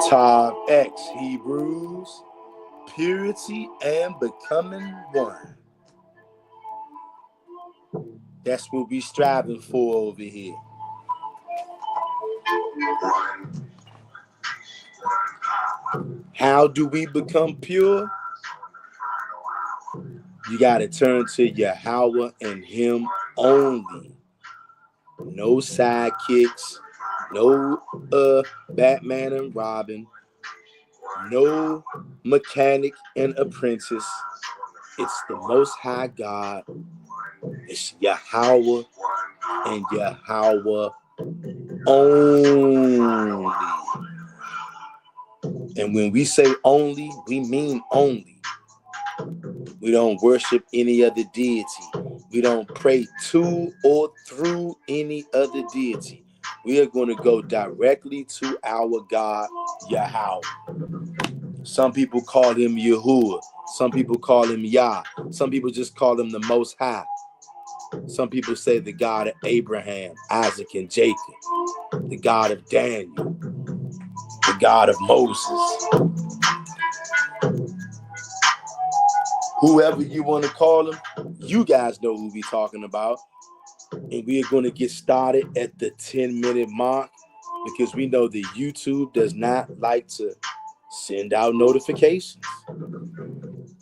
Top X Hebrews, purity and becoming one. That's what we striving for over here. How do we become pure? You got to turn to Yahweh and Him only. No sidekicks, no Batman and Robin, no mechanic and apprentice. It's the Most High God. It's Yahweh and Yahweh only. And when we say only, we mean only. We don't worship any other deity. We don't pray to or through any other deity. We are going to go directly to our God, Yahweh. Some people call him Yahuwah. Some people call him Yah. Some people just call him the Most High. Some people say the God of Abraham, Isaac, and Jacob. The God of Daniel. The God of Moses. Whoever you want to call him, you guys know who we're talking about. And we are going to get started at the 10-minute mark because we know that YouTube does not like to send out notifications.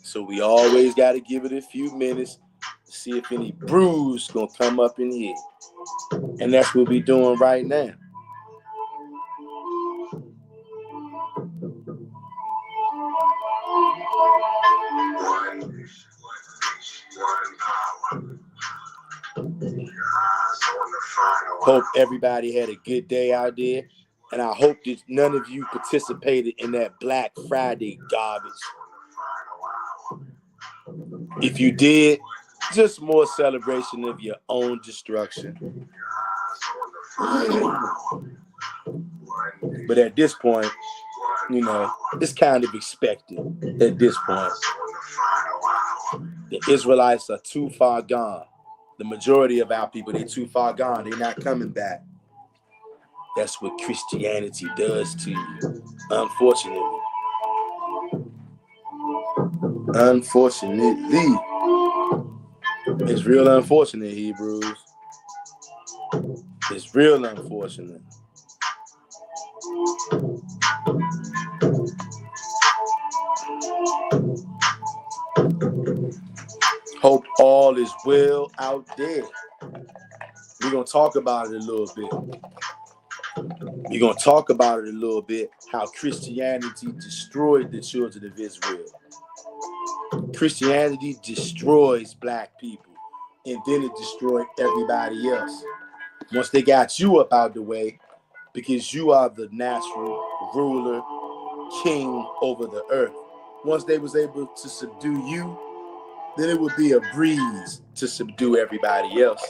So we always got to give it a few minutes to see if any brews going to come up in here. And that's what we're doing right now. Hope everybody had a good day out there. And I hope that none of you participated in that Black Friday garbage. If you did, just more celebration of your own destruction. But at this point, you know, it's kind of expected at this point. The Israelites are too far gone. The majority of our people, they're too far gone. They're not coming back. That's what Christianity does to you, unfortunately. Unfortunately. It's real unfortunate, Hebrews. It's real unfortunate. Hope all is well out there. We're going to talk about it a little bit. We're going to talk about it a little bit, how Christianity destroyed the children of Israel. Christianity destroys black people, and then it destroyed everybody else. Once they got you up out the way, because you are the natural ruler, king over the earth. Once they was able to subdue you, then it would be a breeze to subdue everybody else.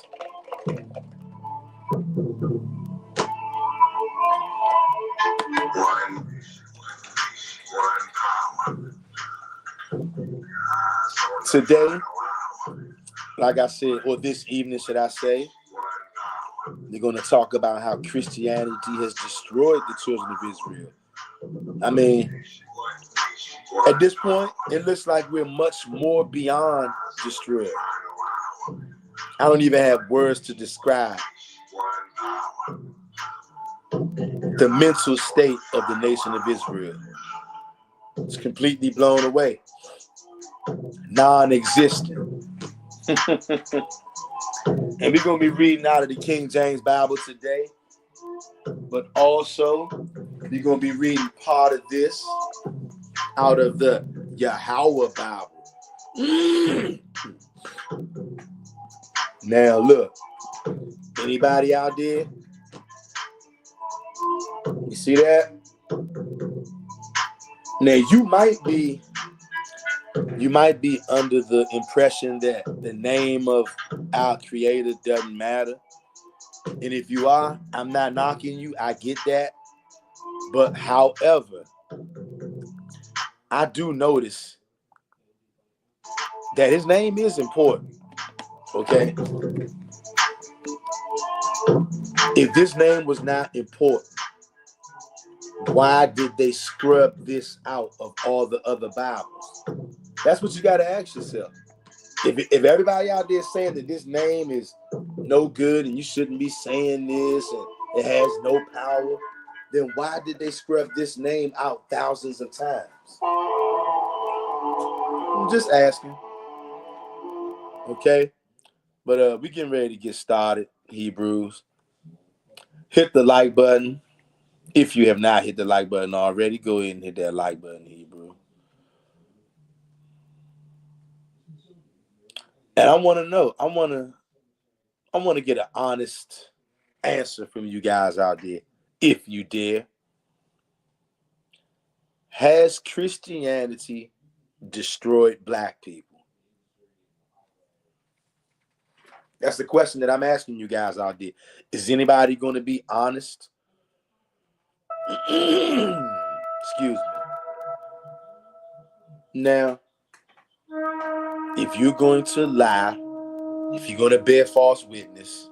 Today, like I said, or this evening, should I say, they're going to talk about how Christianity has destroyed the children of Israel. I mean, at this point, it looks like we're much more beyond destroyed. I don't even have words to describe the mental state of the nation of Israel. It's completely blown away, non-existent. And we're going to be reading out of the King James Bible today, but also we're going to be reading part of this out of the Yahweh Bible. Now look, anybody out there? You see that? Now you might be under the impression that the name of our Creator doesn't matter. And if you are, I'm not knocking you. I get that. But however, I do notice that his name is important. Okay? If this name was not important, why did they scrub this out of all the other Bibles? That's what you got to ask yourself. If everybody out there saying that this name is no good and you shouldn't be saying this and it has no power, then why did they scrub this name out thousands of times? I'm just asking. Okay? But we getting ready to get started, Hebrews. Hit the like button. If you have not hit the like button already, go ahead and hit that like button, Hebrew. And I want to know, I want to get an honest answer from you guys out there, if you dare. Has Christianity destroyed black people? That's the question that I'm asking you guys out there. Is anybody going to be honest? Excuse me. Now, if you're going to lie, if you're going to bear false witness,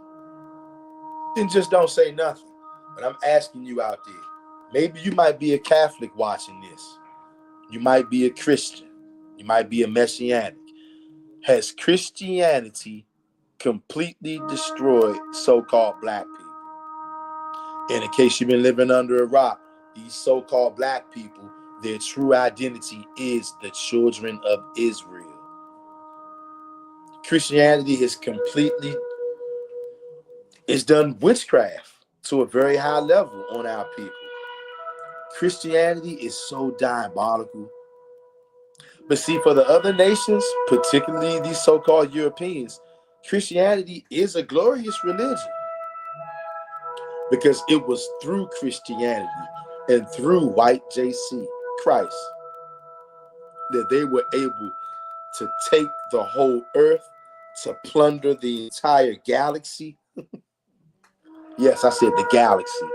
then just don't say nothing. But I'm asking you out there, maybe you might be a Catholic watching this. You might be a Christian. You might be a Messianic. Has Christianity completely destroyed so-called black people? And in case you've been living under a rock, these so-called black people, their true identity is the children of Israel. Christianity has completely, it's done witchcraft to a very high level on our people. Christianity is so diabolical. But see, for the other nations, particularly these so-called Europeans, Christianity is a glorious religion because it was through Christianity and through white JC, Christ, that they were able to take the whole earth, to plunder the entire galaxy. Yes, I said the galaxy.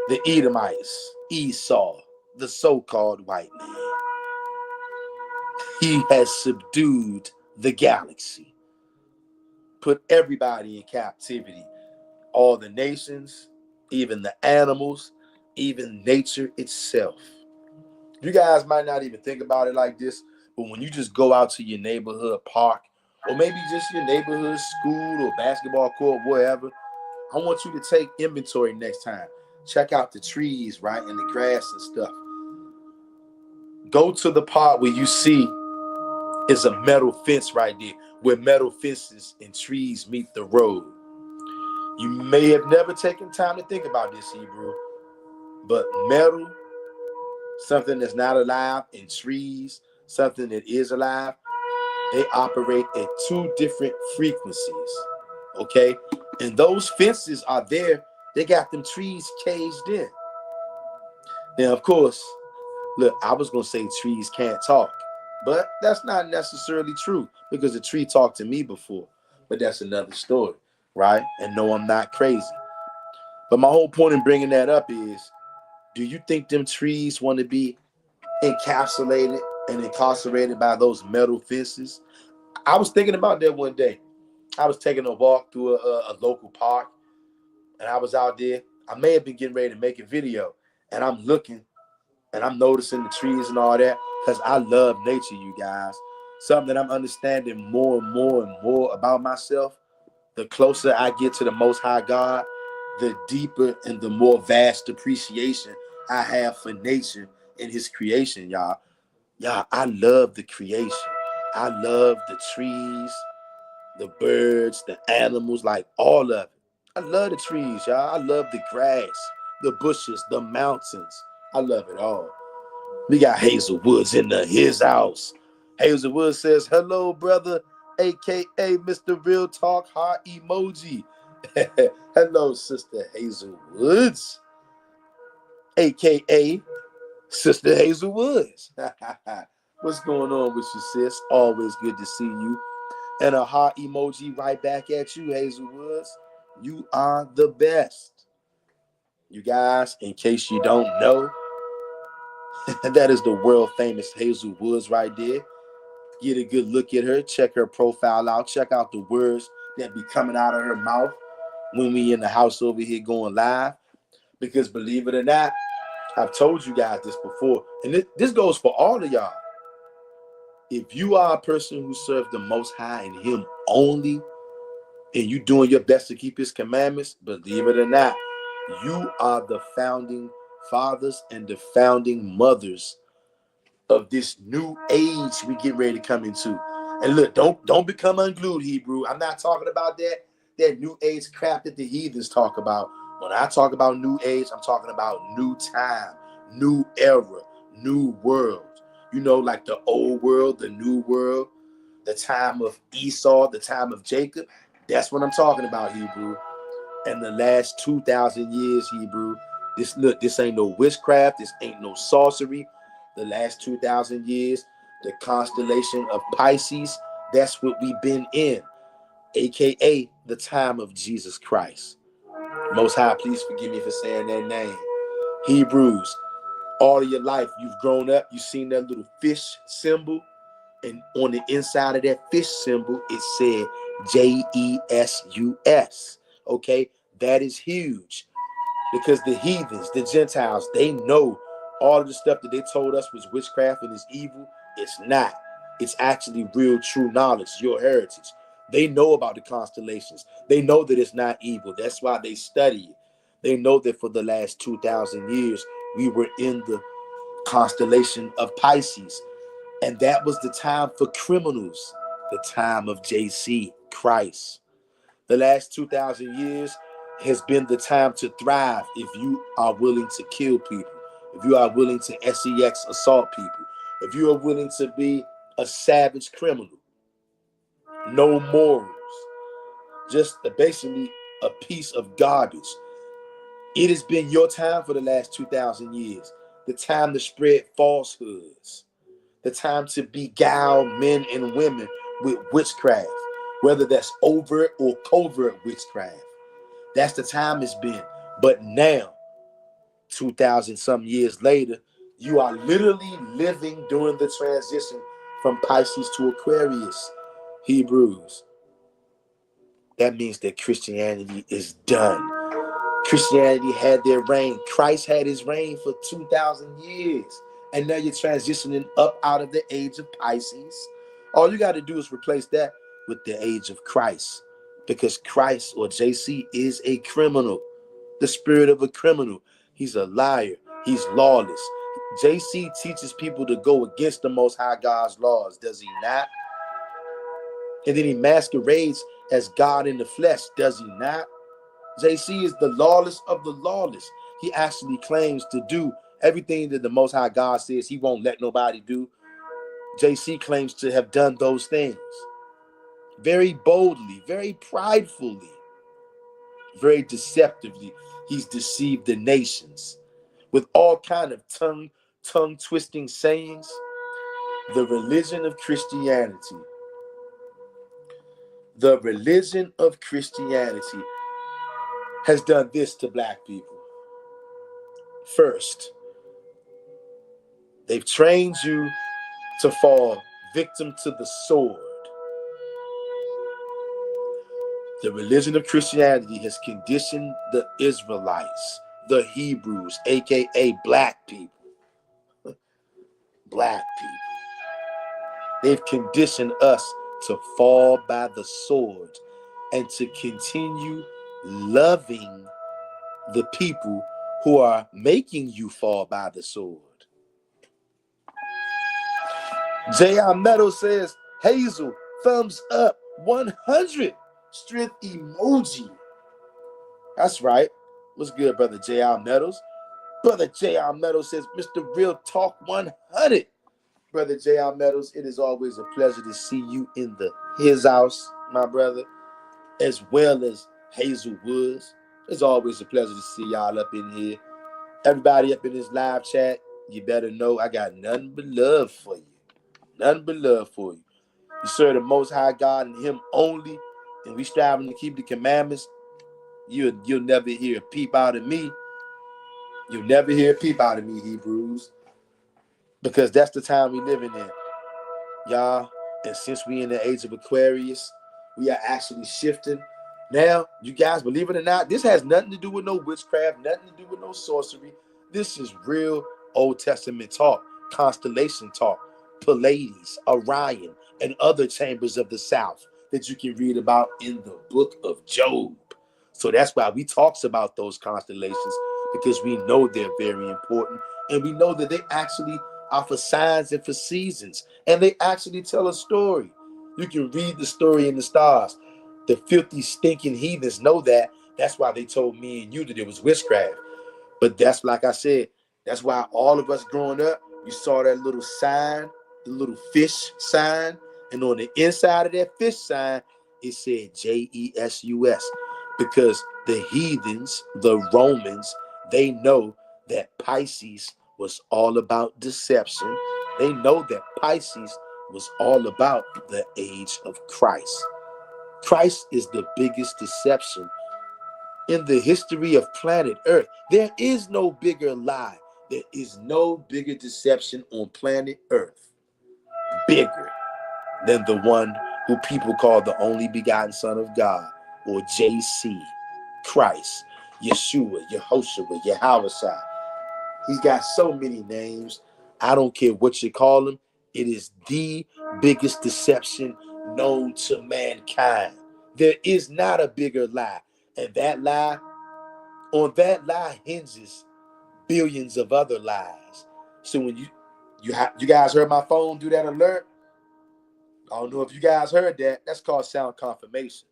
The Edomites, Esau, the so-called white man. He has subdued the galaxy, put everybody in captivity, all the nations, even the animals, even nature itself. You guys might not even think about it like this, but when you just go out to your neighborhood park, or maybe just your neighborhood school or basketball court, wherever, I want you to take inventory next time. Check out the trees, right, and the grass and stuff. Go to the part where you see is a metal fence right there, where metal fences and trees meet the road. You may have never taken time to think about this, Hebrew, but metal, something that's not alive, and trees, something that is alive, they operate at two different frequencies, okay? And those fences are there. They got them trees caged in. Now, of course, look, I was going to say trees can't talk, but that's not necessarily true because the tree talked to me before. But that's another story, right? And no, I'm not crazy. But my whole point in bringing that up is, do you think them trees want to be encapsulated and incarcerated by those metal fences? I was thinking about that one day. I was taking a walk through a local park, and I was out there. I may have been getting ready to make a video, and I'm looking, and I'm noticing the trees and all that, because I love nature, you guys. Something that I'm understanding more and more and more about myself. The closer I get to the Most High God, the deeper and the more vast appreciation I have for nature and his creation, y'all. Y'all, I love the creation. I love the trees, the birds, the animals, like all of it. I love the trees, y'all. I love the grass, the bushes, the mountains. I love it all. We got Hazel Woods in his house. Hazel Woods says, hello, brother, aka Mr. Real Talk Heart Emoji. Hello, Sister Hazel Woods, aka Sister Hazel Woods. What's going on with you, sis? Always good to see you. And a heart emoji right back at you, Hazel Woods. You are the best. You guys, in case you don't know, that is the world famous Hazel Woods right there. Get a good look at her. Check her profile out. Check out the words that be coming out of her mouth when we in the house over here going live. Because believe it or not, I've told you guys this before, and this goes for all of y'all. If you are a person who serves the Most High and him only, and you doing your best to keep his commandments, believe it or not, you are the founding fathers and the founding mothers of this new age we get ready to come into. And look, don't become unglued, Hebrew. I'm not talking about that new age crap that the heathens talk about. When I talk about new age, I'm talking about new time, new era, new world. You know, like the old world, the new world, the time of Esau, the time of Jacob. That's what I'm talking about, Hebrew. And the last 2,000 years, Hebrew, this ain't no witchcraft. This ain't no sorcery. The last 2,000 years, the constellation of Pisces, that's what we've been in, aka the time of Jesus Christ. Most High, please forgive me for saying that name. Hebrews, all of your life, you've grown up, you've seen that little fish symbol, and on the inside of that fish symbol, it said Jesus. Okay, that is huge because the heathens, the Gentiles, they know all of the stuff that they told us was witchcraft and is evil. It's not. It's actually real, true knowledge, your heritage. They know about the constellations. They know that it's not evil. That's why they study it. They know that for the last 2,000 years, we were in the constellation of Pisces. And that was the time for criminals, the time of JC, Christ. The last 2,000 years has been the time to thrive if you are willing to kill people, if you are willing to sex assault people, if you are willing to be a savage criminal. No morals. just basically a piece of garbage. It has been your time for the last 2,000 years. The time to spread falsehoods. The time to beguile men and women with witchcraft, whether that's overt or covert witchcraft. That's the time it's been. But now, 2,000 some years later, you are literally living during the transition from Pisces to Aquarius, Hebrews. That means that Christianity is done. Christianity had their reign. Christ had his reign for 2,000 years. And now you're transitioning up out of the age of Pisces. All you got to do is replace that with the age of Christ. Because Christ, or JC, is a criminal. The spirit of a criminal. He's a liar. He's lawless. JC teaches people to go against the Most High God's laws, does he not? And then he masquerades as God in the flesh, does he not? JC is the lawless of the lawless. He actually claims to do everything that the Most High God says he won't let nobody do. JC claims to have done those things very boldly, very pridefully, very deceptively. He's deceived the nations with all kind of tongue twisting sayings. The religion of Christianity. The religion of Christianity has done this to black people. First, they've trained you to fall victim to the sword. The religion of Christianity has conditioned the Israelites, the Hebrews, aka black people. Black people. They've conditioned us to fall by the sword and to continue loving the people who are making you fall by the sword. J.R. Meadows says, Hazel, thumbs up, 100, strength emoji. That's right. What's good, brother J.R. Meadows? Brother J.R. Meadows says, Mr. Real Talk 100. Brother J.R. Meadows, it is always a pleasure to see you in his house, my brother, as well as Hazel Woods. It's always a pleasure to see y'all up in here. Everybody up in this live chat, you better know I got nothing but love for you. Nothing but love for you. You serve the Most High God and him only, and we striving to keep the commandments. You'll never hear a peep out of me. You'll never hear a peep out of me, Hebrews. Because that's the time we living in. Y'all, and since we in the age of Aquarius, we are actually shifting. Now, you guys, believe it or not, this has nothing to do with no witchcraft, nothing to do with no sorcery. This is real Old Testament talk, constellation talk, Pleiades, Orion, and other chambers of the south that you can read about in the book of Job. So that's why we talks about those constellations, because we know they're very important, and we know that they actually are for signs and for seasons, and they actually tell a story. You can read the story in the stars. The filthy, stinking heathens know that. That's why they told me and you that it was witchcraft. But that's, like I said, that's why all of us growing up, we saw that little sign, the little fish sign, and on the inside of that fish sign, it said Jesus, because the heathens, the Romans, they know that Pisces was all about deception. They know that Pisces was all about the age of Christ. Christ is the biggest deception in the history of planet Earth. There is no bigger lie. There is no bigger deception on planet Earth, bigger than the one who people call the only begotten Son of God, or JC, Christ, Yeshua, Yehoshua, Yahweh. He's got so many names. I don't care what you call him. It is the biggest deception known to mankind. There is not a bigger lie. And on that lie hinges billions of other lies. So when you guys heard my phone do that alert, I don't know if you guys heard that. That's called sound confirmation.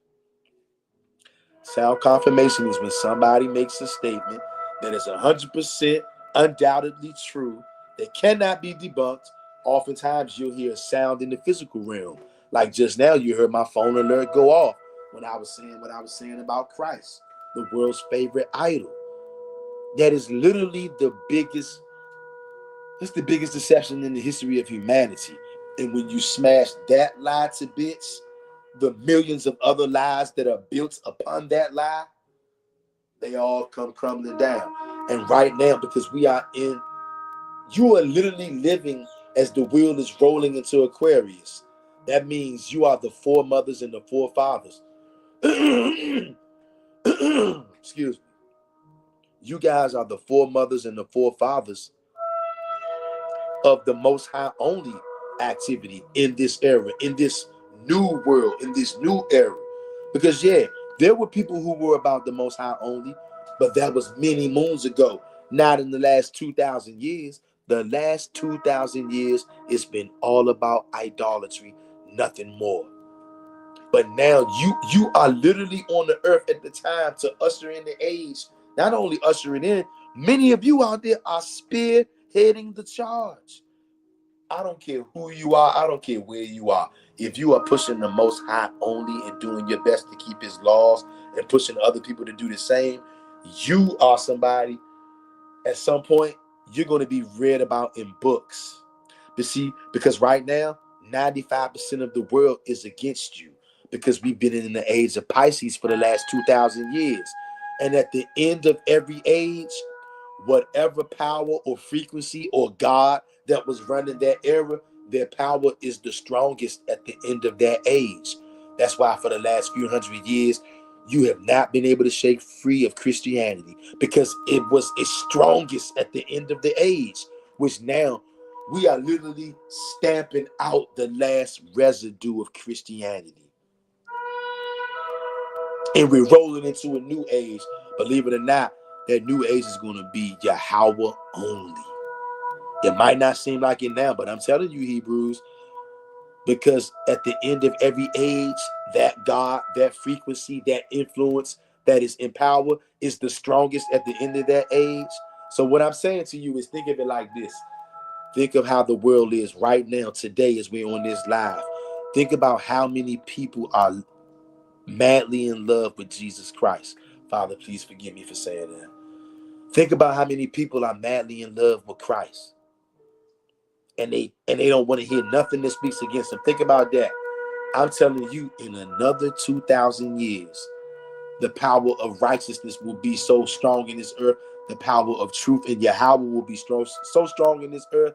Sound confirmation is when somebody makes a statement that is 100% undoubtedly true, that cannot be debunked. Oftentimes you'll hear a sound in the physical realm. Like just now, you heard my phone alert go off. when I was saying what I was saying about Christ, the world's favorite idol. That is literally it's the biggest deception in the history of humanity. And when you smash that lie to bits, the millions of other lies that are built upon that lie, they all come crumbling down. And right now, because you are literally living as the wheel is rolling into Aquarius. That means you are the foremothers and the forefathers. Excuse me. You guys are the foremothers and the forefathers of the Most High only activity in this era, in this new world, in this new era. Because yeah, there were people who were about the Most High only, but that was many moons ago, not in the last 2,000 years. The last 2,000 years, it's been all about idolatry, nothing more. But now you are literally on the earth at the time to usher in the age. Not only usher it in, many of you out there are spearheading the charge. I don't care who you are. I don't care where you are. If you are pushing the Most High only and doing your best to keep his laws and pushing other people to do the same, you are somebody, at some point, you're going to be read about in books. But see, because right now, 95% of the world is against you because we've been in the age of Pisces for the last 2,000 years. And at the end of every age, whatever power or frequency or God that was running that era, their power is the strongest at the end of that age. That's why for the last few hundred years, you have not been able to shake free of Christianity because it was its strongest at the end of the age, which now we are literally stamping out the last residue of Christianity. And we're rolling into a new age. Believe it or not, that new age is going to be Yahweh only. It might not seem like it now, but I'm telling you, Hebrews, because at the end of every age, that God, that frequency, that influence that is in power is the strongest at the end of that age. So what I'm saying to you is think of it like this. Think of how the world is right now, today, as we're on this live. Think about how many people are madly in love with Jesus Christ. Father, please forgive me for saying that. Think about how many people are madly in love with Christ. And they don't want to hear nothing that speaks against him. Think about that. I'm telling you, in another 2,000 years, the power of righteousness will be so strong in this earth. The power of truth and Yahweh will be strong, so strong in this earth.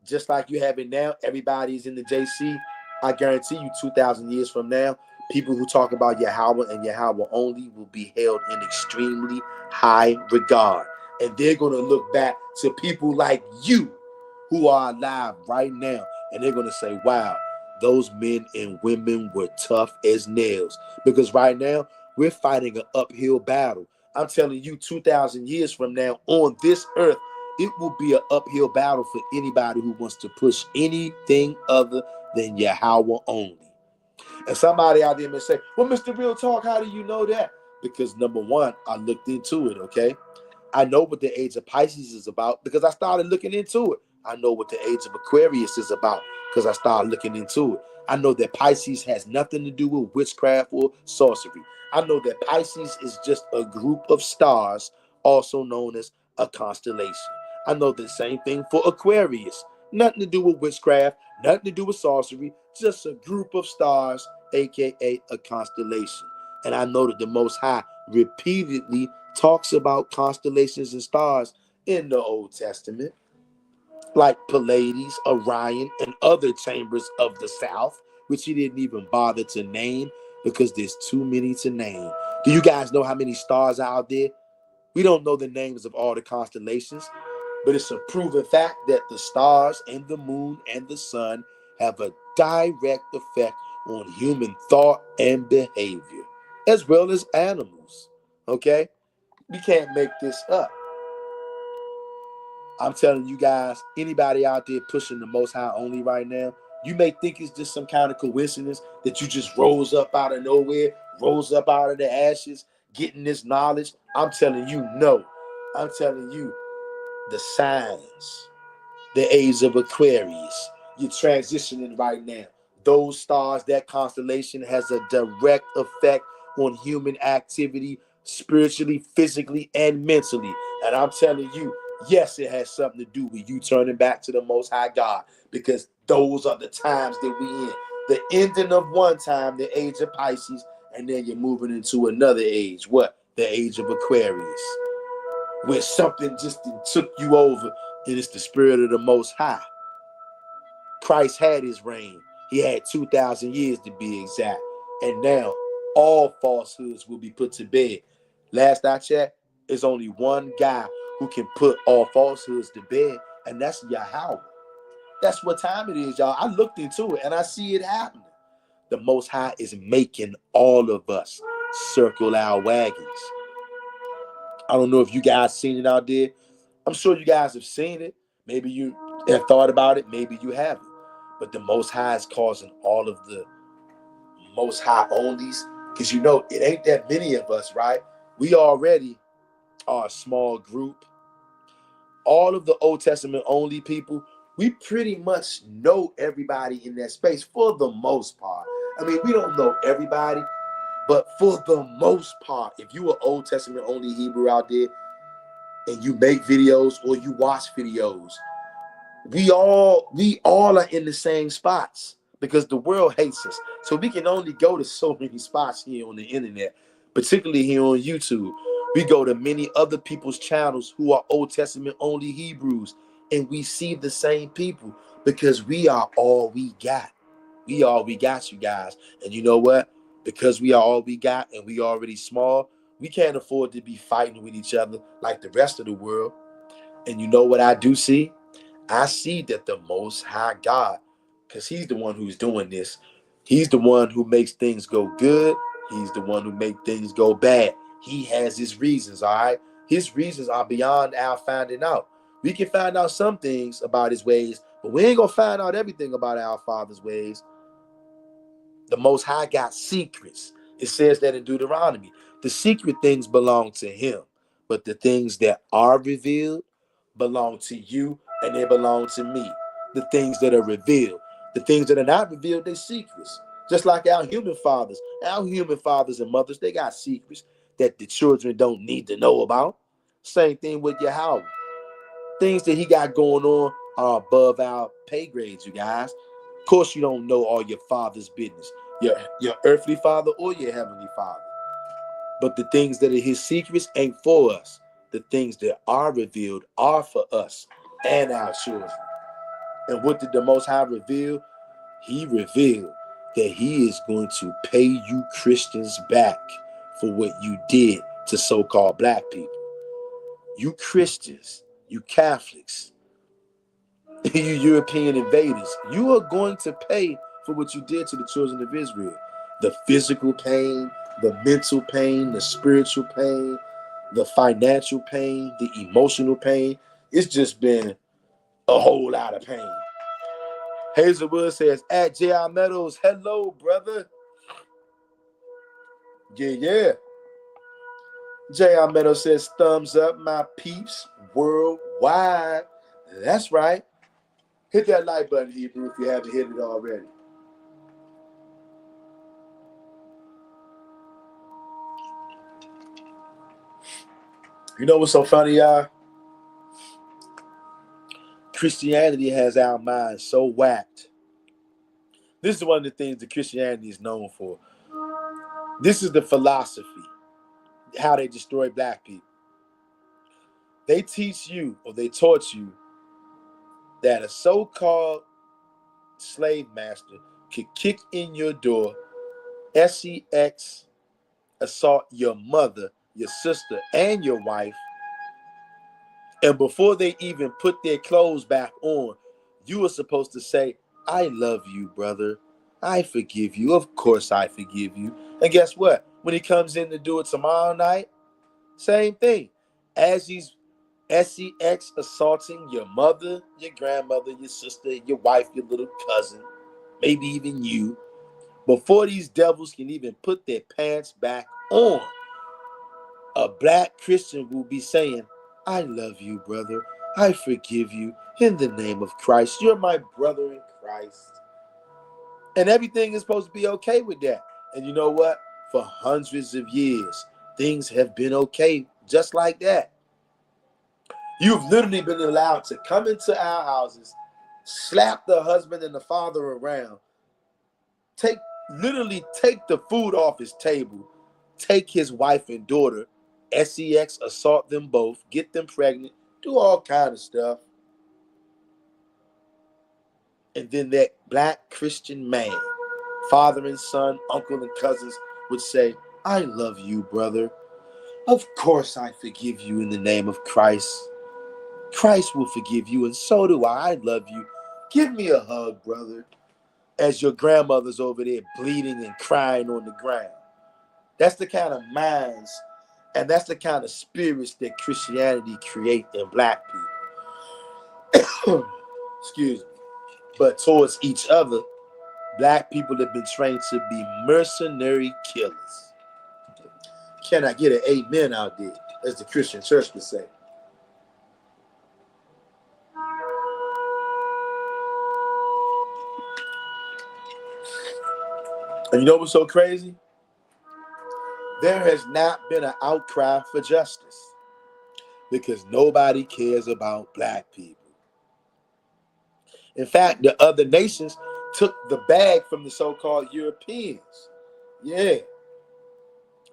Just like you have it now, everybody's in the JC. I guarantee you 2,000 years from now, people who talk about Yahweh and Yahweh only will be held in extremely high regard. And they're going to look back to people like you who are alive right now. And they're going to say, wow, those men and women were tough as nails. Because right now, we're fighting an uphill battle. I'm telling you, 2,000 years from now on this earth, it will be an uphill battle for anybody who wants to push anything other than Yahweh only. And somebody out there may say, well, Mr. Real Talk, how do you know that? Because number one, I looked into it, okay? I know what the age of Pisces is about because I started looking into it. I know what the age of Aquarius is about because I started looking into it. I know that Pisces has nothing to do with witchcraft or sorcery. I know that Pisces is just a group of stars, also known as a constellation. I know the same thing for Aquarius. Nothing to do with witchcraft, nothing to do with sorcery, just a group of stars, aka a constellation. And I know that the Most High repeatedly talks about constellations and stars in the Old Testament, like Pleiades, Orion, and other chambers of the south, which he didn't even bother to name because there's too many to name. Do you guys know how many stars are out there? We don't know the names of all the constellations, but it's a proven fact that the stars and the moon and the sun have a direct effect on human thought and behavior, as well as animals. Okay? We can't make this up. I'm telling you guys, anybody out there pushing the Most High only right now, you may think it's just some kind of coincidence that you just rose up out of nowhere, rose up out of the ashes, getting this knowledge. I'm telling you, no. I'm telling you, the signs, the age of Aquarius, you're transitioning right now. Those stars, that constellation has a direct effect on human activity, spiritually, physically, and mentally. And I'm telling you, yes, it has something to do with you turning back to the Most High God, because those are the times that we in. The ending of one time, the age of Pisces, and then you're moving into another age. What? The age of Aquarius, where something just took you over, and it's the spirit of the Most High. Christ had his reign. He had 2,000 years to be exact. And now all falsehoods will be put to bed. Last I checked, there's only one guy who can put all falsehoods to bed, and that's Yahweh. That's what time it is, y'all. I looked into it and I see it happening. The Most High is making all of us circle our wagons. I don't know if you guys seen it out there. I'm sure you guys have seen it. Maybe you have thought about it. Maybe you haven't. But the Most High is causing all of the Most High onlys, because you know it ain't that many of us, right? We already are a small group. All of the Old Testament only people, we pretty much know everybody in that space for the most part. I mean, we don't know everybody, but for the most part, if you are Old Testament only Hebrew out there and you make videos or you watch videos, we all are in the same spots, because the world hates us. So we can only go to so many spots here on the internet, particularly here on YouTube. We go to many other people's channels who are Old Testament only Hebrews, and we see the same people, because we are all we got. We all we got, you guys. And you know what? Because we are all we got and we already small, we can't afford to be fighting with each other like the rest of the world. And you know what I do see? I see that the Most High God, because he's the one who's doing this, he's the one who makes things go good. He's the one who makes things go bad. He has his reasons, all right? His reasons are beyond our finding out. We can find out some things about his ways, but we ain't going to find out everything about our Father's ways. The Most High got secrets. It says that in Deuteronomy. The secret things belong to him, but the things that are revealed belong to you, and they belong to me. The things that are revealed. The things that are not revealed, they're secrets. Just like our human fathers. Our human fathers and mothers, they got secrets that the children don't need to know about. Same thing with Yahweh. Things that he got going on are above our pay grades, you guys. Of course, you don't know all your father's business, your earthly father or your heavenly father. But the things that are his secrets ain't for us. The things that are revealed are for us and our children. And what did the Most High reveal? He revealed that he is going to pay you Christians back for what you did to so-called black people. You Christians, you Catholics, you European invaders, you are going to pay for what you did to the children of Israel. The physical pain, the mental pain, the spiritual pain, the financial pain, the emotional pain. It's just been a whole lot of pain. Hazelwood says, at J.R. Meadows, hello, brother. Yeah. J.R. Meadows says, thumbs up, my peeps worldwide. That's right. Hit that like button, Hebrew, if you haven't hit it already. You know what's so funny, y'all? Christianity has our minds so whacked. This is one of the things that Christianity is known for. This is the philosophy, how they destroy black people. They teach you, or they taught you, that a so-called slave master could kick in your door, sex, assault your mother, your sister, and your wife, and before they even put their clothes back on, you were supposed to say, I love you, brother. I forgive you. Of course I forgive you. And guess what? When he comes in to do it tomorrow night, same thing. As he's sex assaulting your mother, your grandmother, your sister, your wife, your little cousin, maybe even you, before these devils can even put their pants back on, a black Christian will be saying, I love you, brother. I forgive you in the name of Christ. You're my brother in Christ. And everything is supposed to be okay with that. And you know what? For hundreds of years, things have been okay just like that. You've literally been allowed to come into our houses, slap the husband and the father around, literally take the food off his table, take his wife and daughter, sex, assault them both, get them pregnant, do all kind of stuff. And then that black Christian man, father and son, uncle and cousins, would say, I love you, brother. Of course I forgive you in the name of Christ. Christ will forgive you, and so do I. I love you. Give me a hug, brother. As your grandmother's over there bleeding and crying on the ground. That's the kind of minds and that's the kind of spirits that Christianity creates in black people. Excuse me. But towards each other, black people have been trained to be mercenary killers. Can I get an amen out there, as the Christian church would say? And you know what's so crazy? There has not been an outcry for justice because nobody cares about black people. In fact, the other nations took the bag from the so-called Europeans. Yeah.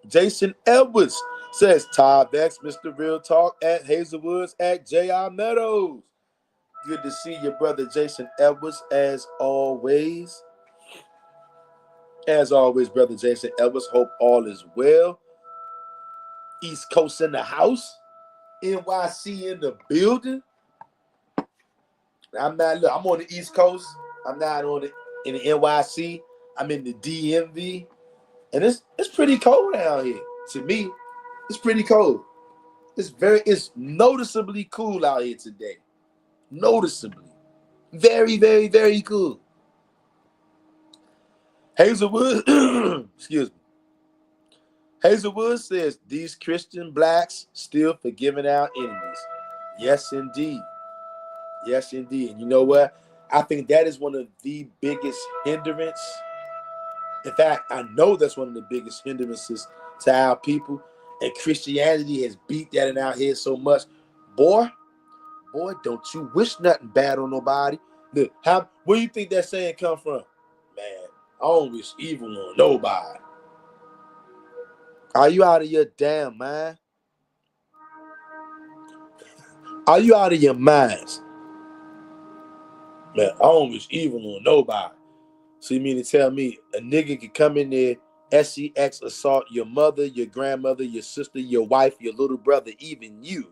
Jason Edwards says, Todd Bex, Mr. Real Talk at Hazelwoods at J.R. Meadows. Good to see your brother Jason Edwards as always. As always, brother Jason Edwards, hope all is well. East Coast in the house. NYC in the building. I'm on the East Coast. I'm not in the NYC. I'm in the DMV. And it's pretty cold out here. To me, it's pretty cold. It's noticeably cool out here today. Noticeably. Very, very, very cool. Hazelwood, excuse me. Hazelwood says, these Christian blacks still forgiving our enemies. Yes, indeed. Yes, indeed. And you know what? I think that is one of the biggest hindrances. In fact, I know that's one of the biggest hindrances to our people. And Christianity has beat that in our head so much. Boy, don't you wish nothing bad on nobody. Look, where do you think that saying come from? Man, I don't wish evil on nobody. Are you out of your damn mind? Are you out of your minds? Man, I don't wish evil on nobody. So you mean to tell me a nigga can come in there, sex, assault your mother, your grandmother, your sister, your wife, your little brother, even you,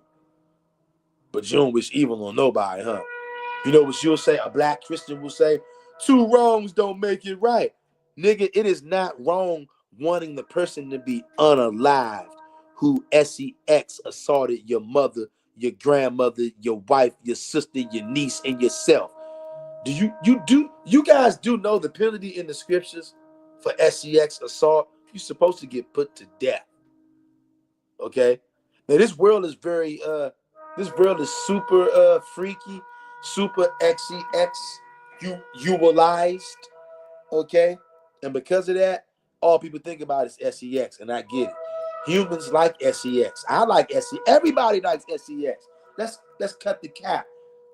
but you don't wish evil on nobody, huh? You know what you'll say? A black Christian will say, two wrongs don't make it right. Nigga, it is not wrong wanting the person to be unalived who sex assaulted your mother, your grandmother, your wife, your sister, your niece, and yourself. You guys do know the penalty in the scriptures for sex assault? You're supposed to get put to death. Okay? Now this world is super freaky, super sex utilized, okay? And because of that, all people think about is sex, and I get it. Humans like sex. I like sex. Everybody likes sex. Let's cut the cap.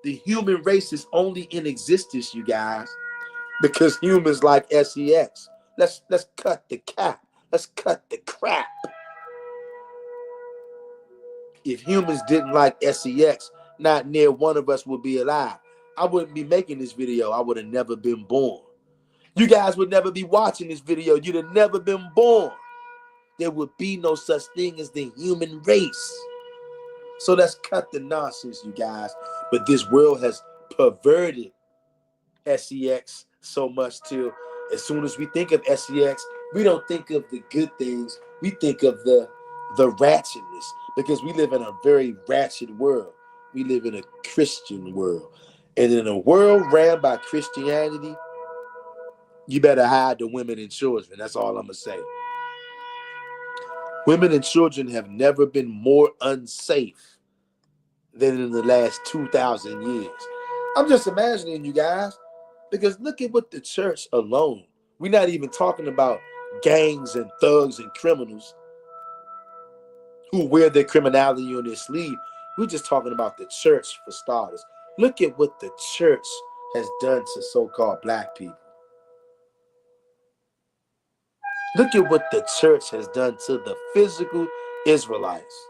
The human race is only in existence, you guys, because humans like sex. Let's cut the cap. Let's cut the crap. If humans didn't like sex, not near one of us would be alive. I wouldn't be making this video. I would have never been born. You guys would never be watching this video. You'd have never been born. There would be no such thing as the human race. So let's cut the nonsense, you guys. But this world has perverted sex so much till as soon as we think of sex, we don't think of the good things. We think of the ratchetness, because we live in a very ratchet world. We live in a Christian world. And in a world ran by Christianity, you better hide the women and children. That's all I'm going to say. Women and children have never been more unsafe than in the last 2,000 years. I'm just imagining, you guys, because look at what the church alone We're not even talking about gangs and thugs and criminals who wear their criminality on their sleeve. We're just talking about the church for starters. Look at what the church has done to so-called black people. Look at what the church has done to the physical Israelites.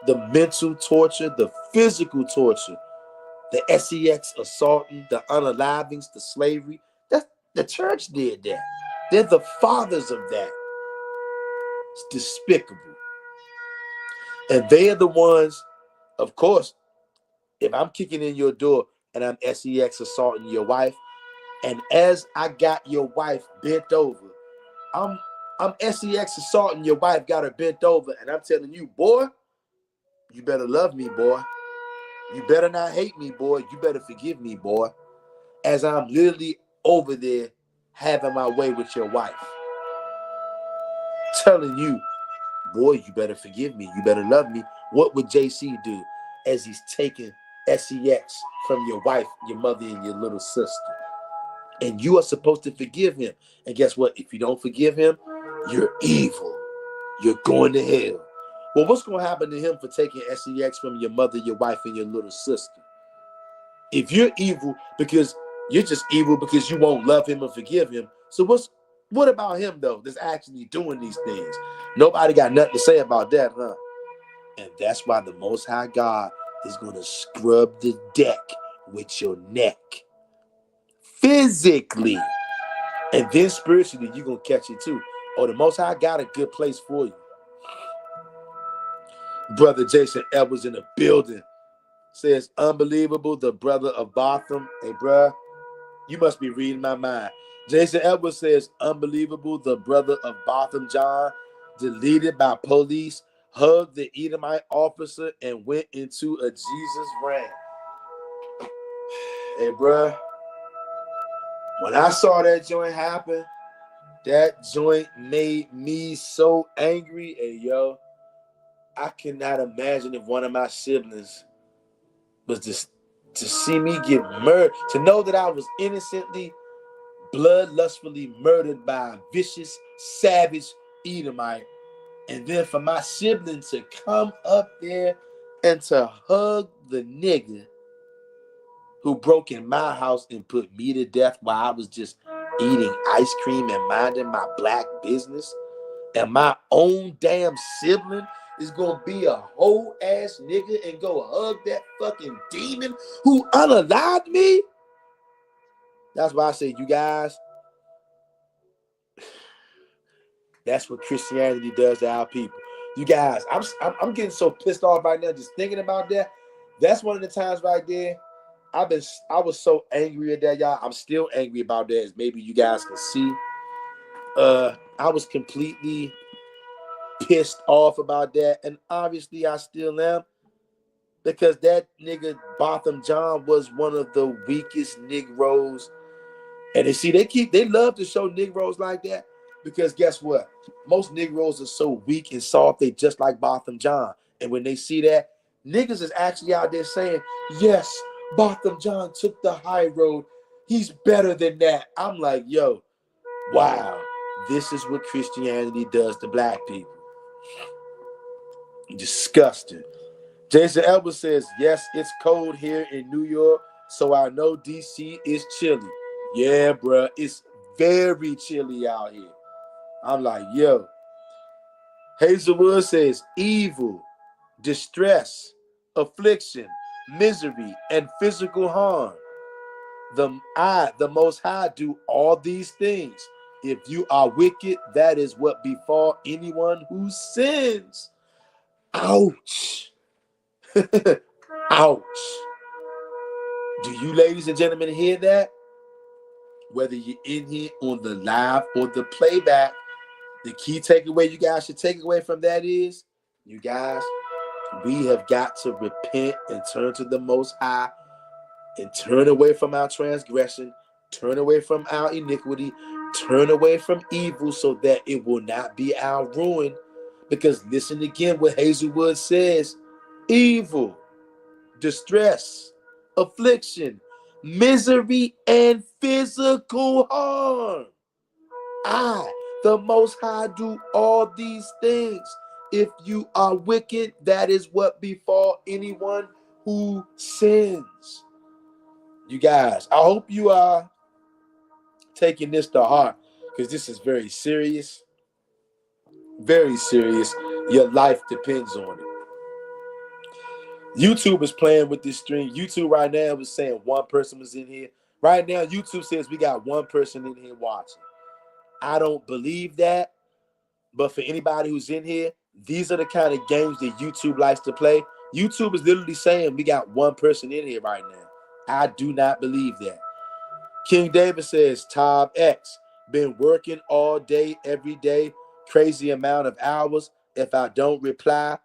The mental torture, the physical torture, the sex assaulting, the unalivings, the slavery. The church did that. They're the fathers of that. It's despicable. And they are the ones, of course, if I'm kicking in your door and I'm sex assaulting your wife, and as I got your wife bent over, I'm sex assaulting your wife, got her bent over, and I'm telling you, boy, you better love me, boy. You better not hate me, boy. You better forgive me, boy. As I'm literally over there having my way with your wife. Telling you, boy, you better forgive me. You better love me. What would JC do as he's taking sex from your wife, your mother, and your little sister? And you are supposed to forgive him. And guess what? If you don't forgive him, you're evil. You're going to hell. Well, what's going to happen to him for taking sex from your mother, your wife, and your little sister? If you're evil because you're just evil because you won't love him and forgive him. So what about him, though, that's actually doing these things? Nobody got nothing to say about that, huh? And that's why the Most High God is going to scrub the deck with your neck. Physically. And then spiritually, you're going to catch it too. Oh, the Most High got a good place for you. Brother Jason Edwards in the building says, unbelievable, the brother of Botham. Hey, bruh, you must be reading my mind. Jason Edwards says, unbelievable, the brother of Botham John, deleted by police, hugged the Edomite officer, and went into a Jesus rant. Hey, bruh, when I saw that joint happen, that joint made me so angry. Hey, yo, I cannot imagine if one of my siblings was just to see me get murdered, to know that I was innocently, bloodlustfully murdered by a vicious, savage Edomite, and then for my sibling to come up there and to hug the nigga who broke in my house and put me to death while I was just eating ice cream and minding my black business, and my own damn sibling is gonna be a whole ass nigga and go hug that fucking demon who unalived me. That's why I say, you guys, that's what Christianity does to our people. You guys, I'm getting so pissed off right now just thinking about that. That's one of the times right there I was so angry at that, y'all. I'm still angry about that, as maybe you guys can see. I was completely pissed off about that, and obviously I still am, because that nigga Botham John was one of the weakest Negroes. And they love to show Negroes like that, because guess what? Most Negroes are so weak and soft, they just like Botham John. And when they see that, niggas is actually out there saying, yes, Botham John took the high road. He's better than that. I'm like, yo, wow, this is what Christianity does to black people. Disgusting. Jason Edwards says, yes, it's cold here in New York, so I know DC is chilly. Yeah, bruh, it's very chilly out here. I'm like, yo. Hazelwood says, evil, distress, affliction, misery, and physical harm. The Most High, do all these things. If you are wicked, that is what befall anyone who sins. Ouch. Ouch. Do you, ladies and gentlemen, hear that? Whether you're in here on the live or the playback, the key takeaway you guys should take away from that is, you guys, we have got to repent and turn to the Most High and turn away from our transgression, turn away from our iniquity, turn away from evil, so that it will not be our ruin. Because listen again what Hazelwood says: evil, distress, affliction, misery, and physical harm. I, the Most High, do all these things. If you are wicked, that is what befall anyone who sins. You guys, I hope you are taking this to heart, because this is very serious. Very serious. Your life depends on it. YouTube is playing with this stream. YouTube right now is saying one person was in here. Right now, YouTube says we got one person in here watching. I don't believe that. But for anybody who's in here, these are the kind of games that YouTube likes to play. YouTube is literally saying we got one person in here right now. I do not believe that. King David says, Tom X, been working all day, every day, crazy amount of hours. If I don't reply,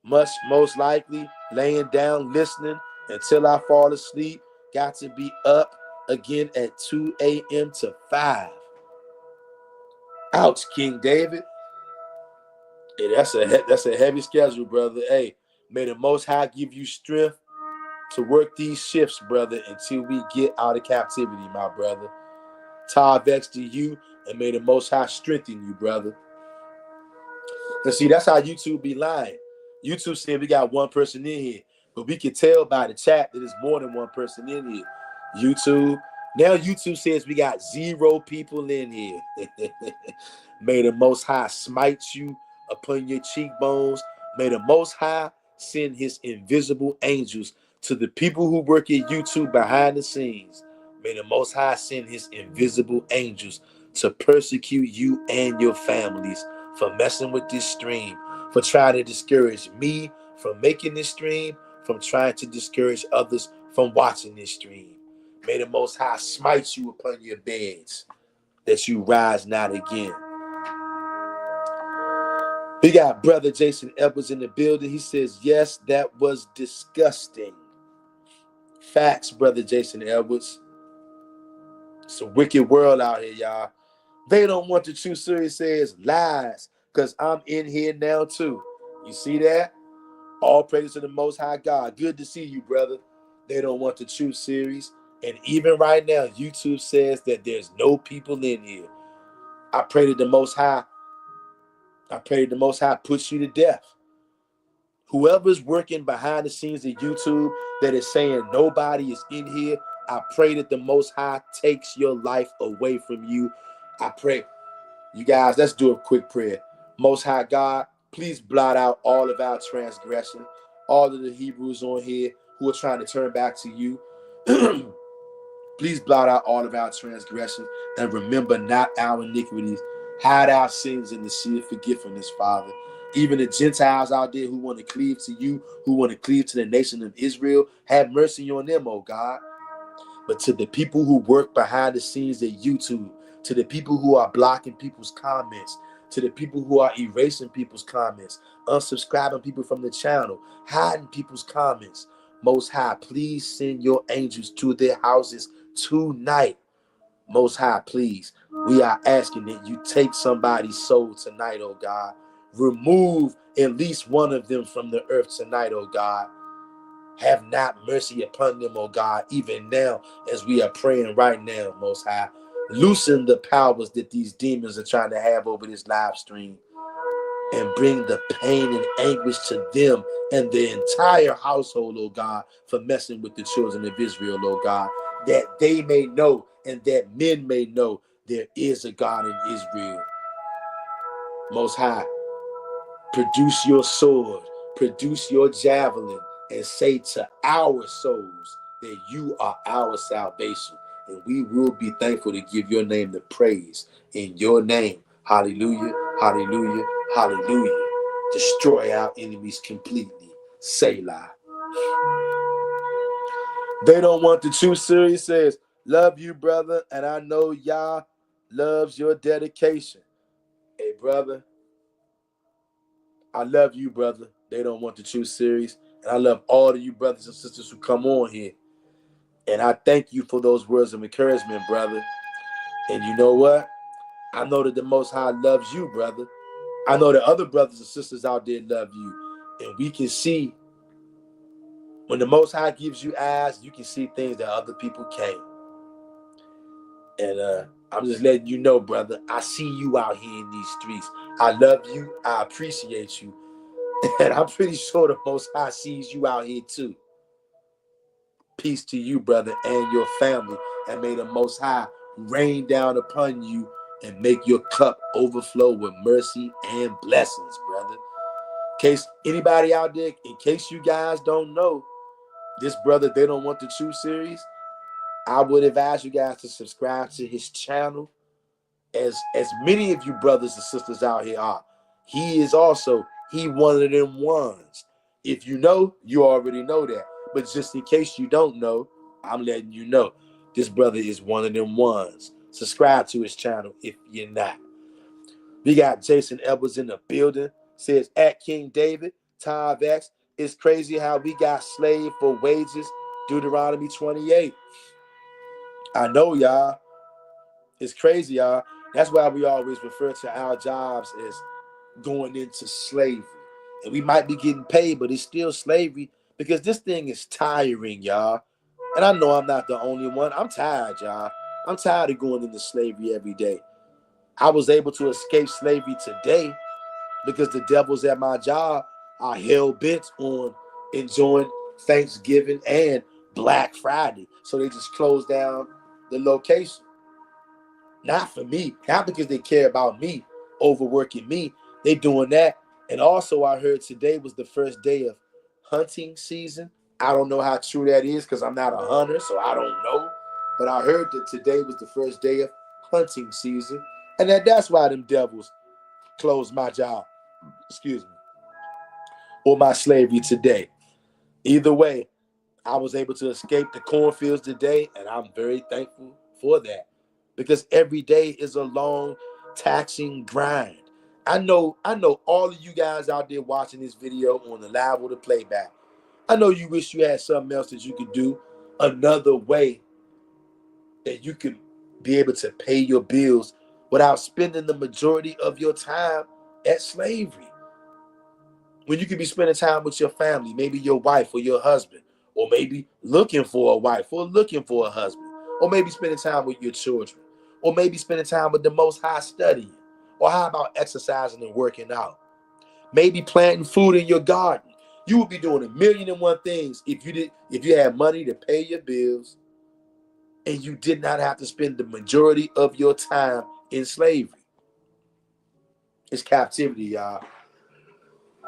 most likely laying down listening until I fall asleep. Got to be up again at 2 a.m. to 5. Ouch, King David. Hey, that's a heavy schedule, brother. Hey, may the Most High give you strength to work these shifts, brother, until we get out of captivity, my brother. Tarvex to you, and may the Most High strengthen you, brother. And see, that's how YouTube be lying. YouTube said we got one person in here, but we can tell by the chat that there's more than one person in here. Now YouTube says we got 0 people in here. May the Most High smite you upon your cheekbones. May the Most High send his invisible angels to the people who work at YouTube behind the scenes. May the Most High send his invisible angels to persecute you and your families for messing with this stream, for trying to discourage me from making this stream, from trying to discourage others from watching this stream. May the Most High smite you upon your beds, that you rise not again. We got Brother Jason Edwards in the building. He says, yes, that was disgusting. Facts, Brother Jason Edwards. It's a wicked world out here, y'all. They don't want the truth series, says lies, because I'm in here now too. You see that? All praise to the Most High God. Good to see you, brother. They don't want the truth series. And even right now, YouTube says that there's no people in here. I pray that the Most High puts you to death. Whoever's working behind the scenes at YouTube that is saying nobody is in here, I pray that the Most High takes your life away from you. I pray. You guys, let's do a quick prayer. Most High God, please blot out all of our transgression. All of the Hebrews on here who are trying to turn back to you. Please blot out all of our transgressions and remember not our iniquities. Hide our sins in the sea of forgiveness, Father. Even the Gentiles out there who want to cleave to you, who want to cleave to the nation of Israel, have mercy on them, oh God. But to the people who work behind the scenes at YouTube, to the people who are blocking people's comments, to the people who are erasing people's comments, unsubscribing people from the channel, hiding people's comments, Most High, please send your angels to their houses tonight. Most High, please, we are asking that you take somebody's soul tonight, oh God. Remove at least one of them from the earth tonight, oh God. Have not mercy upon them, oh God, even now as we are praying right now, Most High. Loosen the powers that these demons are trying to have over this live stream and bring the pain and anguish to them and the entire household, oh God, for messing with the children of Israel, oh God, that they may know and that men may know there is a God in Israel. Most High, produce your sword, produce your javelin, and say to our souls that you are our salvation. And we will be thankful to give your name the praise in your name. Hallelujah, hallelujah, hallelujah. Destroy our enemies completely. Selah. They don't want the truth series says, love you, brother, and I know Yah loves your dedication. Hey, brother, I love you, brother. They don't want the truth series. And I love all of you brothers and sisters who come on here. And I thank you for those words of encouragement, brother. And you know what? I know that the Most High loves you, brother. I know that other brothers and sisters out there love you. And we can see, when the Most High gives you eyes, you can see things that other people can't. And I'm just letting you know, brother, I see you out here in these streets. I love you. I appreciate you. And I'm pretty sure the Most High sees you out here too. Peace to you, brother, and your family. And may the Most High rain down upon you and make your cup overflow with mercy and blessings, brother. In case anybody out there, in case you guys don't know, this brother, They Don't Want the Truth series, I would advise you guys to subscribe to his channel. As many of you brothers and sisters out here are, he one of them ones. If you know, you already know that. But just in case you don't know, I'm letting you know. This brother is one of them ones. Subscribe to his channel if you're not. We got Jason Edwards in the building. Says, at King David, Time X, it's crazy how we got slave for wages. Deuteronomy 28. I know, y'all. It's crazy, y'all. That's why we always refer to our jobs as going into slavery. And we might be getting paid, but it's still slavery because this thing is tiring, y'all. And I know I'm not the only one. I'm tired, y'all. I'm tired of going into slavery every day. I was able to escape slavery today because the devils at my job are hell-bent on enjoying Thanksgiving and Black Friday. So they just closed down the location. Not for me, not because they care about me, overworking me. They doing that. And also I heard today was the first day of hunting season. I don't know how true that is because I'm not a hunter, so I don't know. But I heard that today was the first day of hunting season. And that's why them devils closed my job. Excuse me. Or my slavery today. Either way, I was able to escape the cornfields today, and I'm very thankful for that. Because every day is a long, taxing grind. I know all of you guys out there watching this video on the live or the playback. I know you wish you had something else that you could do, another way that you could be able to pay your bills without spending the majority of your time at slavery. When you could be spending time with your family, maybe your wife or your husband, or maybe looking for a wife or looking for a husband, or maybe spending time with your children, or maybe spending time with the Most High studying, or how about exercising and working out? Maybe planting food in your garden. You would be doing 1,000,001 things if you had money to pay your bills and you did not have to spend the majority of your time in slavery. It's captivity, y'all.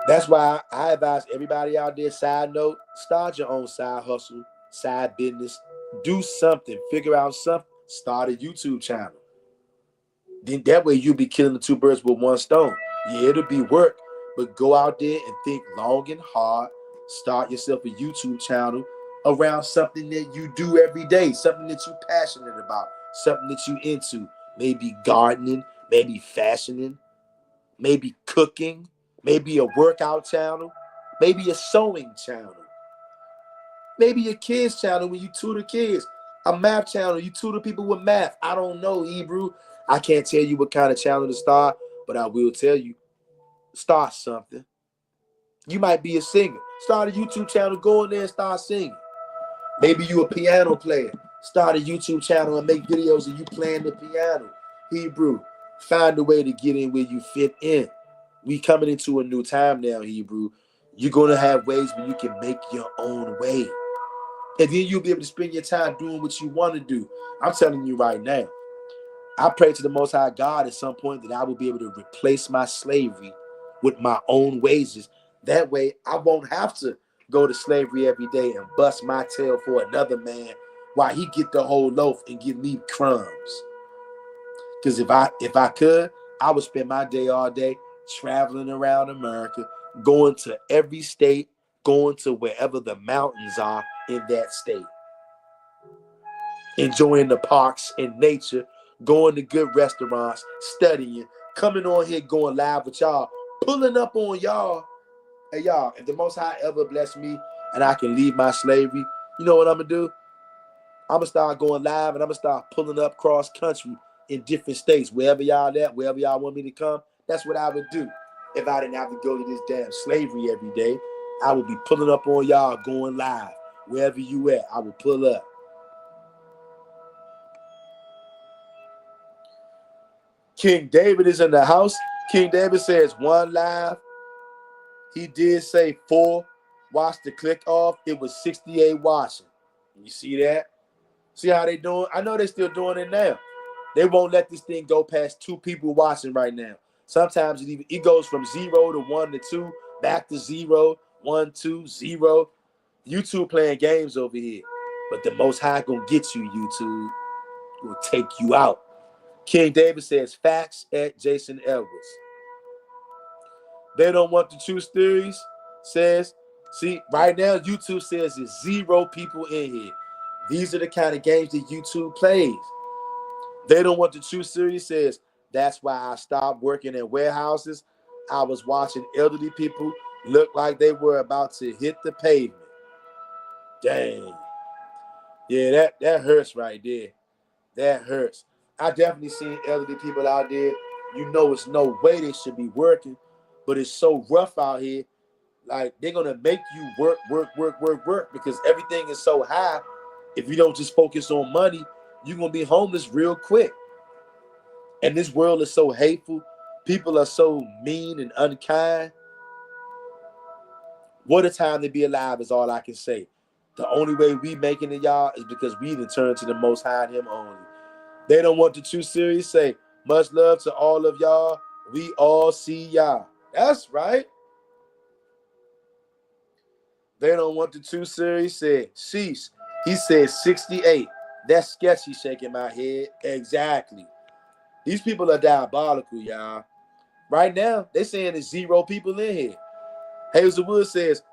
That's why I advise everybody out there, side note, start your own side hustle, side business, do something, figure out something, start a YouTube channel. Then that way you'll be killing the two birds with one stone. Yeah, it'll be work, but go out there and think long and hard. Start yourself a YouTube channel around something that you do every day, something that you're passionate about, something that you're into. Maybe gardening, maybe fashioning, maybe cooking, maybe a workout channel, maybe a sewing channel, maybe a kids channel when you tutor kids, a math channel, you tutor people with math. I don't know, Hebrew. I can't tell you what kind of channel to start, but I will tell you, start something. You might be a singer. Start a YouTube channel, go in there and start singing. Maybe you a piano player. Start a YouTube channel and make videos of you playing the piano. Hebrew, find a way to get in where you fit in. We coming into a new time now, Hebrew. You're going to have ways where you can make your own way. And then you'll be able to spend your time doing what you want to do. I'm telling you right now, I pray to the Most High God at some point that I will be able to replace my slavery with my own wages. That way, I won't have to go to slavery every day and bust my tail for another man while he get the whole loaf and give me crumbs. Because if I could, I would spend my day all day traveling around America, going to every state, going to wherever the mountains are in that state, enjoying the parks and nature, going to good restaurants, studying, coming on here, going live with y'all, pulling up on y'all. Hey, y'all, if the Most High ever bless me and I can leave my slavery, you know what I'm going to do? I'm going to start going live and I'm going to start pulling up cross country in different states. Wherever y'all at, wherever y'all want me to come, that's what I would do. If I didn't have to go to this damn slavery every day, I would be pulling up on y'all, going live. Wherever you at, I would pull up. King David is in the house. King David says 1 live. He did say 4 watched the click off. It was 68 watching. You see that? See how they doing? I know they still doing it now. They won't let this thing go past 2 people watching right now. Sometimes it goes from 0 to 1 to 2, back to 0, 1, 2, 0. YouTube playing games over here. But the Most High gonna get you, YouTube. Will take you out. King David says, facts at Jason Edwards. They don't want the truth theories. Says, see, right now, YouTube says there's 0 people in here. These are the kind of games that YouTube plays. They don't want the truth series. Says, that's why I stopped working at warehouses. I was watching elderly people look like they were about to hit the pavement. Dang. Yeah, that hurts right there. That hurts. I definitely seen elderly people out there. You know it's no way they should be working, but it's so rough out here. Like, they're going to make you work because everything is so high. If you don't just focus on money, you're going to be homeless real quick. And this world is so hateful. People are so mean and unkind. What a time to be alive is all I can say. The only way we making it, y'all, is because we done turned to the Most High and Him only. They don't want the true series. Say, much love to all of y'all. We all see y'all. That's right. They don't want the true series. Said, sheesh. He said 68. That's sketchy, shaking my head. Exactly. These people are diabolical, y'all. Right now, they're saying there's 0 people in here. Hazelwood says,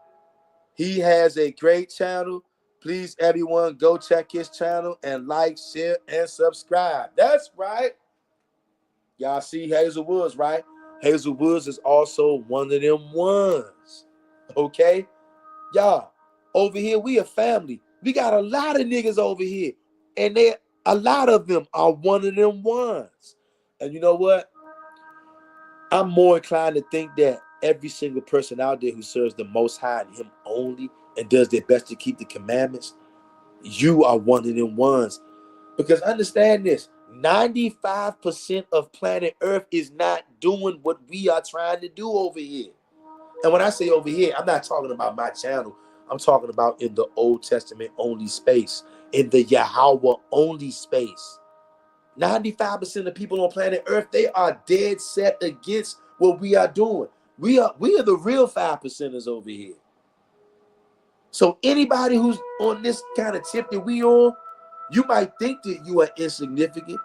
he has a great channel. Please, everyone, go check his channel and like, share, and subscribe. That's right. Y'all see Hazel Woods, right? Hazel Woods is also one of them ones. Okay? Y'all, over here, we a family. We got a lot of niggas over here. And a lot of them are one of them ones. And you know what? I'm more inclined to think that every single person out there who serves the Most High and Him only and does their best to keep the commandments, you are one of them ones. Because understand this, 95% of planet Earth is not doing what we are trying to do over here. And when I say over here, I'm not talking about my channel. I'm talking about in the Old Testament only space, in the Yahweh only space. 95% of people on planet Earth, they are dead set against what we are doing. We are the real 5%ers over here. So anybody who's on this kind of tip that we on, you might think that you are insignificant.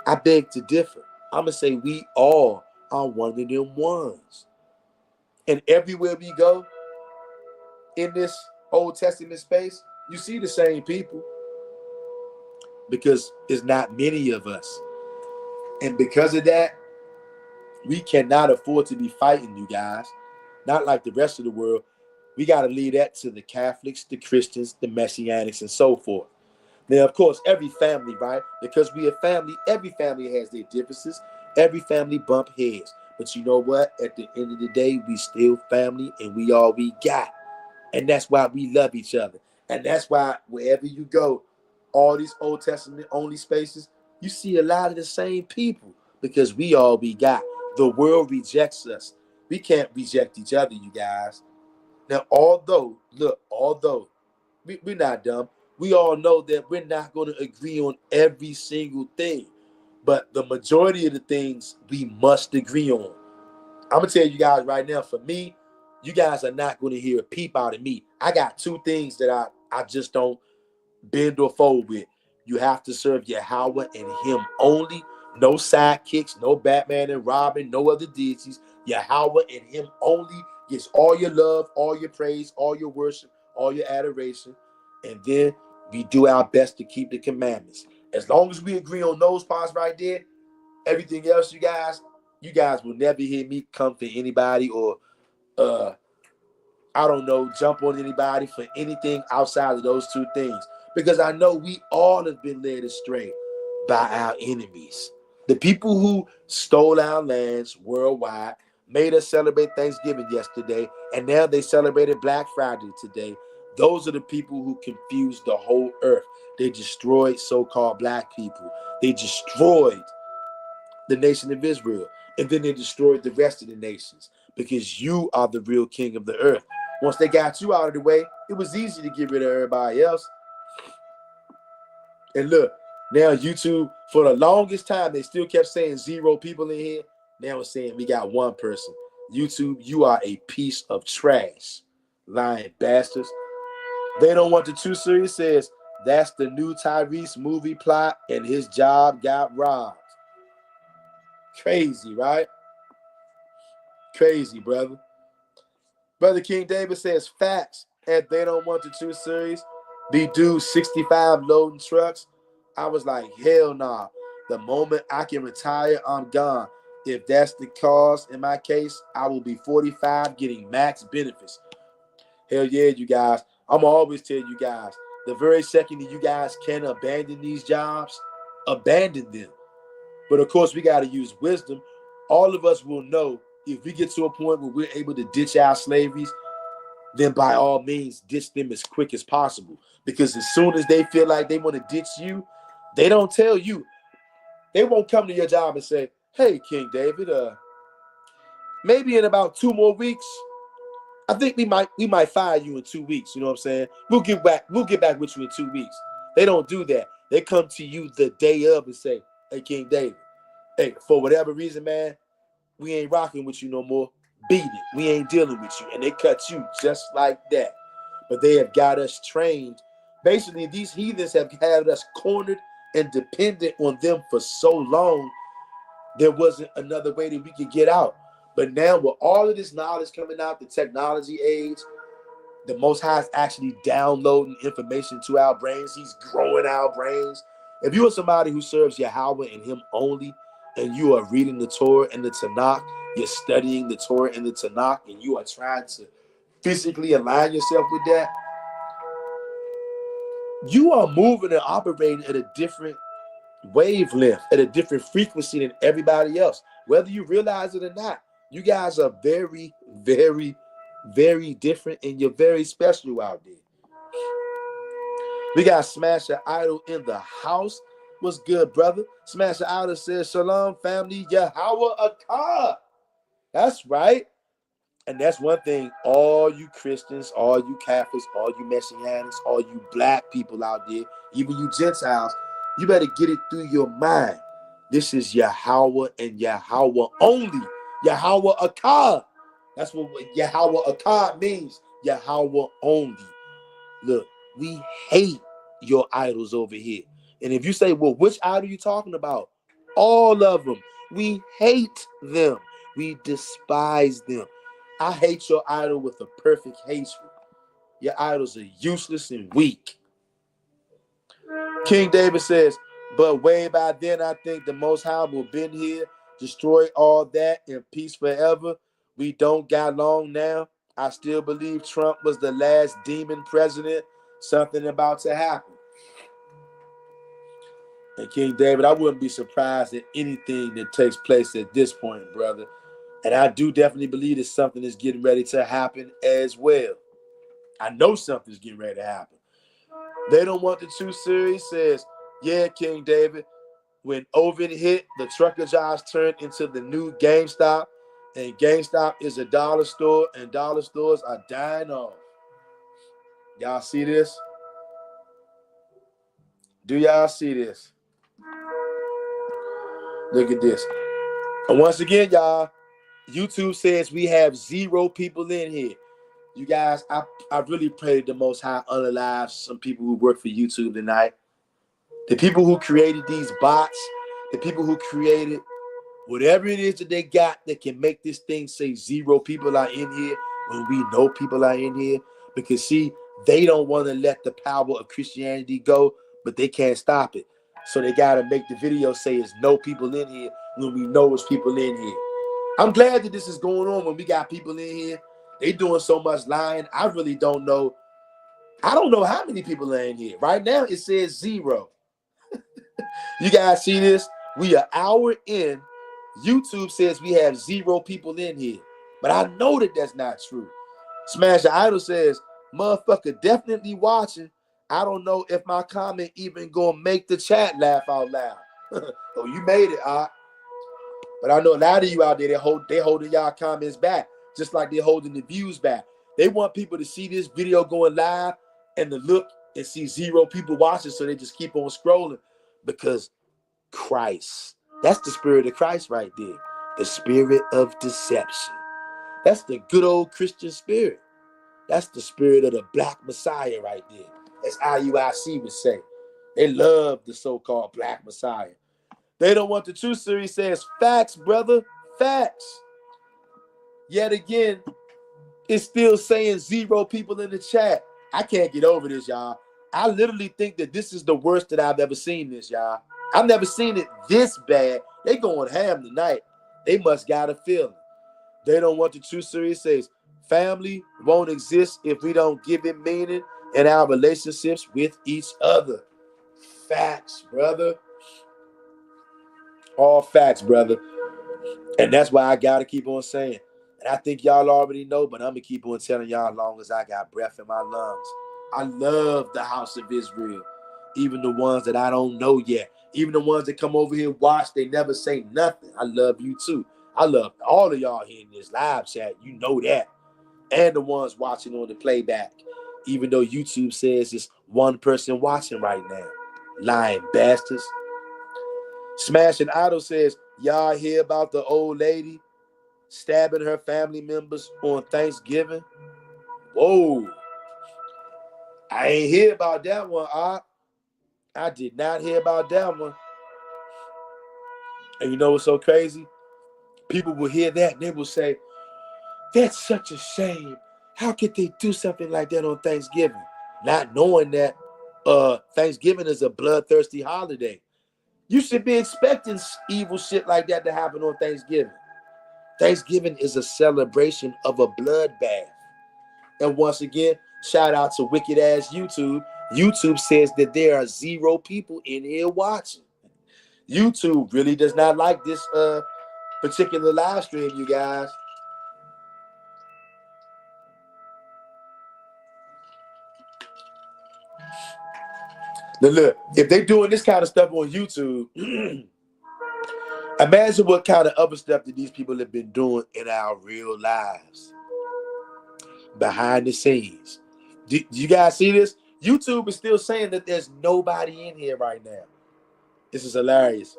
I beg to differ. I'm gonna say we all are one of them ones. And everywhere we go in this Old Testament space, you see the same people because it's not many of us. And because of that, we cannot afford to be fighting, you guys. Not like the rest of the world. We got to leave that to the Catholics, the Christians, the Messianics, and so forth. Now, of course, every family, right? Because we are family, every family has their differences. Every family bump heads. But you know what? At the end of the day, we still family and we all we got. And that's why we love each other. And that's why wherever you go, all these Old Testament only spaces, you see a lot of the same people because we all we got. The world rejects us. We can't reject each other, you guys. Now, although we're not dumb, we all know that we're not going to agree on every single thing. But the majority of the things we must agree on. I'm going to tell you guys right now, for me, you guys are not going to hear a peep out of me. I got 2 things that I just don't bend or fold with. You have to serve Yahweh and Him only. No sidekicks, no Batman and Robin, no other deities. Yahweh and Him only gets all your love, all your praise, all your worship, all your adoration. And then we do our best to keep the commandments. As long as we agree on those parts right there, everything else, you guys will never hear me come for anybody or I don't know, jump on anybody for anything outside of those 2 things. Because I know we all have been led astray by our enemies. The people who stole our lands worldwide, made us celebrate Thanksgiving yesterday, and now they celebrated Black Friday today. Those are the people who confused the whole earth. They destroyed so-called black people. They destroyed the nation of Israel. And then they destroyed the rest of the nations because you are the real king of the earth. Once they got you out of the way, it was easy to get rid of everybody else. And look, now YouTube, for the longest time, they still kept saying 0 people in here. Now it's saying we got 1 person. YouTube, you are a piece of trash. Lying bastards. They Don't Want the Truth series says that's the new Tyrese movie plot and his job got robbed. Crazy, right? Crazy, brother. Brother King David says facts at They Don't Want the Truth series. Be due 65 loading trucks. I was like, hell nah. The moment I can retire, I'm gone. If that's the cause in my case, I will be 45 getting max benefits. Hell yeah, you guys. I'm always tell you guys, the very second that you guys can abandon these jobs, abandon them. But of course, we got to use wisdom. All of us will know if we get to a point where we're able to ditch our slaveries, then by all means, ditch them as quick as possible. Because as soon as they feel like they want to ditch you, they don't tell you. They won't come to your job and say, hey, King David, maybe in about 2 more weeks, I think we might fire you in 2 weeks. You know what I'm saying? We'll get back with you in 2 weeks. They don't do that. They come to you the day of and say, hey, King David, hey, for whatever reason, man, we ain't rocking with you no more. Beat it. We ain't dealing with you. And they cut you just like that. But they have got us trained. Basically, these heathens have had us cornered and dependent on them for so long, there wasn't another way that we could get out. But now with all of this knowledge coming out, the technology age, the Most High is actually downloading information to our brains. He's growing our brains. If you are somebody who serves Yahweh and him only, and you are reading the Torah and the Tanakh, you're studying the Torah and the Tanakh, and you are trying to physically align yourself with that, you are moving and operating at a different wavelength, at a different frequency than everybody else. Whether you realize it or not, you guys are very, very, very different, and you're very special out there. We got Smasher Idol in the house. What's good, brother? Smasher Idol says, Shalom, family, Yahweh Akah. That's right. And that's one thing, all you Christians, all you Catholics, all you Messianics, all you black people out there, even you Gentiles, you better get it through your mind. This is Yahweh and Yahweh only. Yahweh Akah. That's what Yahweh Akah means. Yahweh only. Look, we hate your idols over here. And if you say, well, which idol are you talking about? All of them. We hate them. We despise them. I hate your idol with a perfect hatred. Your idols are useless and weak. King David says, but way by then, I think the Most High will been here, destroy all that in peace forever. We don't got long now. I still believe Trump was the last demon president. Something about to happen. And King David, I wouldn't be surprised at anything that takes place at this point, brother. And I do definitely believe that something is getting ready to happen as well. I know something's getting ready to happen. They Don't Want the Truth series says, yeah, King David, when Ovid hit, the trucker jobs turned into the new GameStop, and GameStop is a dollar store, and dollar stores are dying off. Y'all see this? Do y'all see this? Look at this. And once again, y'all, YouTube says we have 0 people in here. You guys, I really pray the Most High unalive some people who work for YouTube tonight. The people who created these bots, the people who created whatever it is that they got that can make this thing say 0 people are in here when we know people are in here. Because see, they don't want to let the power of Christianity go, but they can't stop it. So they got to make the video say it's no people in here when we know it's people in here. I'm glad that this is going on when we got people in here. They doing so much lying. I really don't know. I don't know how many people are in here. Right now, it says 0. You guys see this? We are an hour in. YouTube says we have 0 people in here. But I know that that's not true. Smash the Idol says, motherfucker definitely watching. I don't know if my comment even gonna make the chat laugh out loud. Oh, you made it, But I know a lot of you out there, they holding y'all comments back, just like they're holding the views back. They want people to see this video going live and to look and see 0 people watching, so they just keep on scrolling. Because Christ, that's the spirit of Christ right there. The spirit of deception. That's the good old Christian spirit. That's the spirit of the black Messiah right there. As IUIC would say. They love the so-called black Messiah. They don't want the truth series. Says facts, brother. Facts. Yet again, it's still saying 0 people in the chat. I can't get over this, y'all. I literally think that this is the worst that I've ever seen this, y'all. I've never seen it this bad. They going ham tonight. They must got a feeling. They don't want the truth series. Says family won't exist if we don't give it meaning in our relationships with each other. Facts, brother. All facts, brother. And that's why I gotta keep on saying. And I think y'all already know, but I'm gonna keep on telling y'all as long as I got breath in my lungs. I love the house of Israel. Even the ones that I don't know yet. Even the ones that come over here watch, they never say nothing. I love you too. I love all of y'all here in this live chat. You know that. And the ones watching on the playback. Even though YouTube says it's 1 person watching right now. Lying bastards. Smashing Idol says, y'all hear about the old lady stabbing her family members on Thanksgiving? Whoa. I ain't hear about that one, I did not hear about that one. And you know what's so crazy? People will hear that and they will say, that's such a shame. How could they do something like that on Thanksgiving? Not knowing that Thanksgiving is a bloodthirsty holiday. You should be expecting evil shit like that to happen on Thanksgiving. Thanksgiving is a celebration of a bloodbath. And once again, shout out to wicked ass YouTube. YouTube says that there are 0 people in here watching. YouTube really does not like this particular live stream, you guys. Now look, if they doing this kind of stuff on YouTube, imagine what kind of other stuff that these people have been doing in our real lives. Behind the scenes. Do you guys see this? YouTube is still saying that there's nobody in here right now. This is hilarious.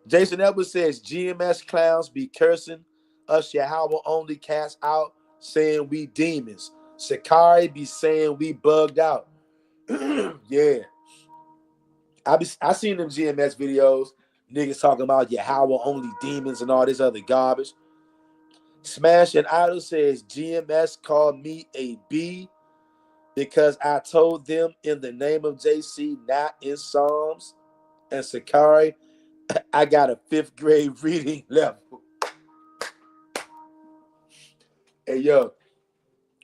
Jason Edwards says GMS clowns be cursing us Yahweh only cast out, saying we demons. Sakari be saying we bugged out. Yeah. I seen them GMS videos. Niggas talking about Yahweh only demons and all this other garbage. Smash and Idol says GMS called me a B because I told them in the name of JC, not in Psalms. And Sakari, I got a 5th grade reading level. Hey, yo,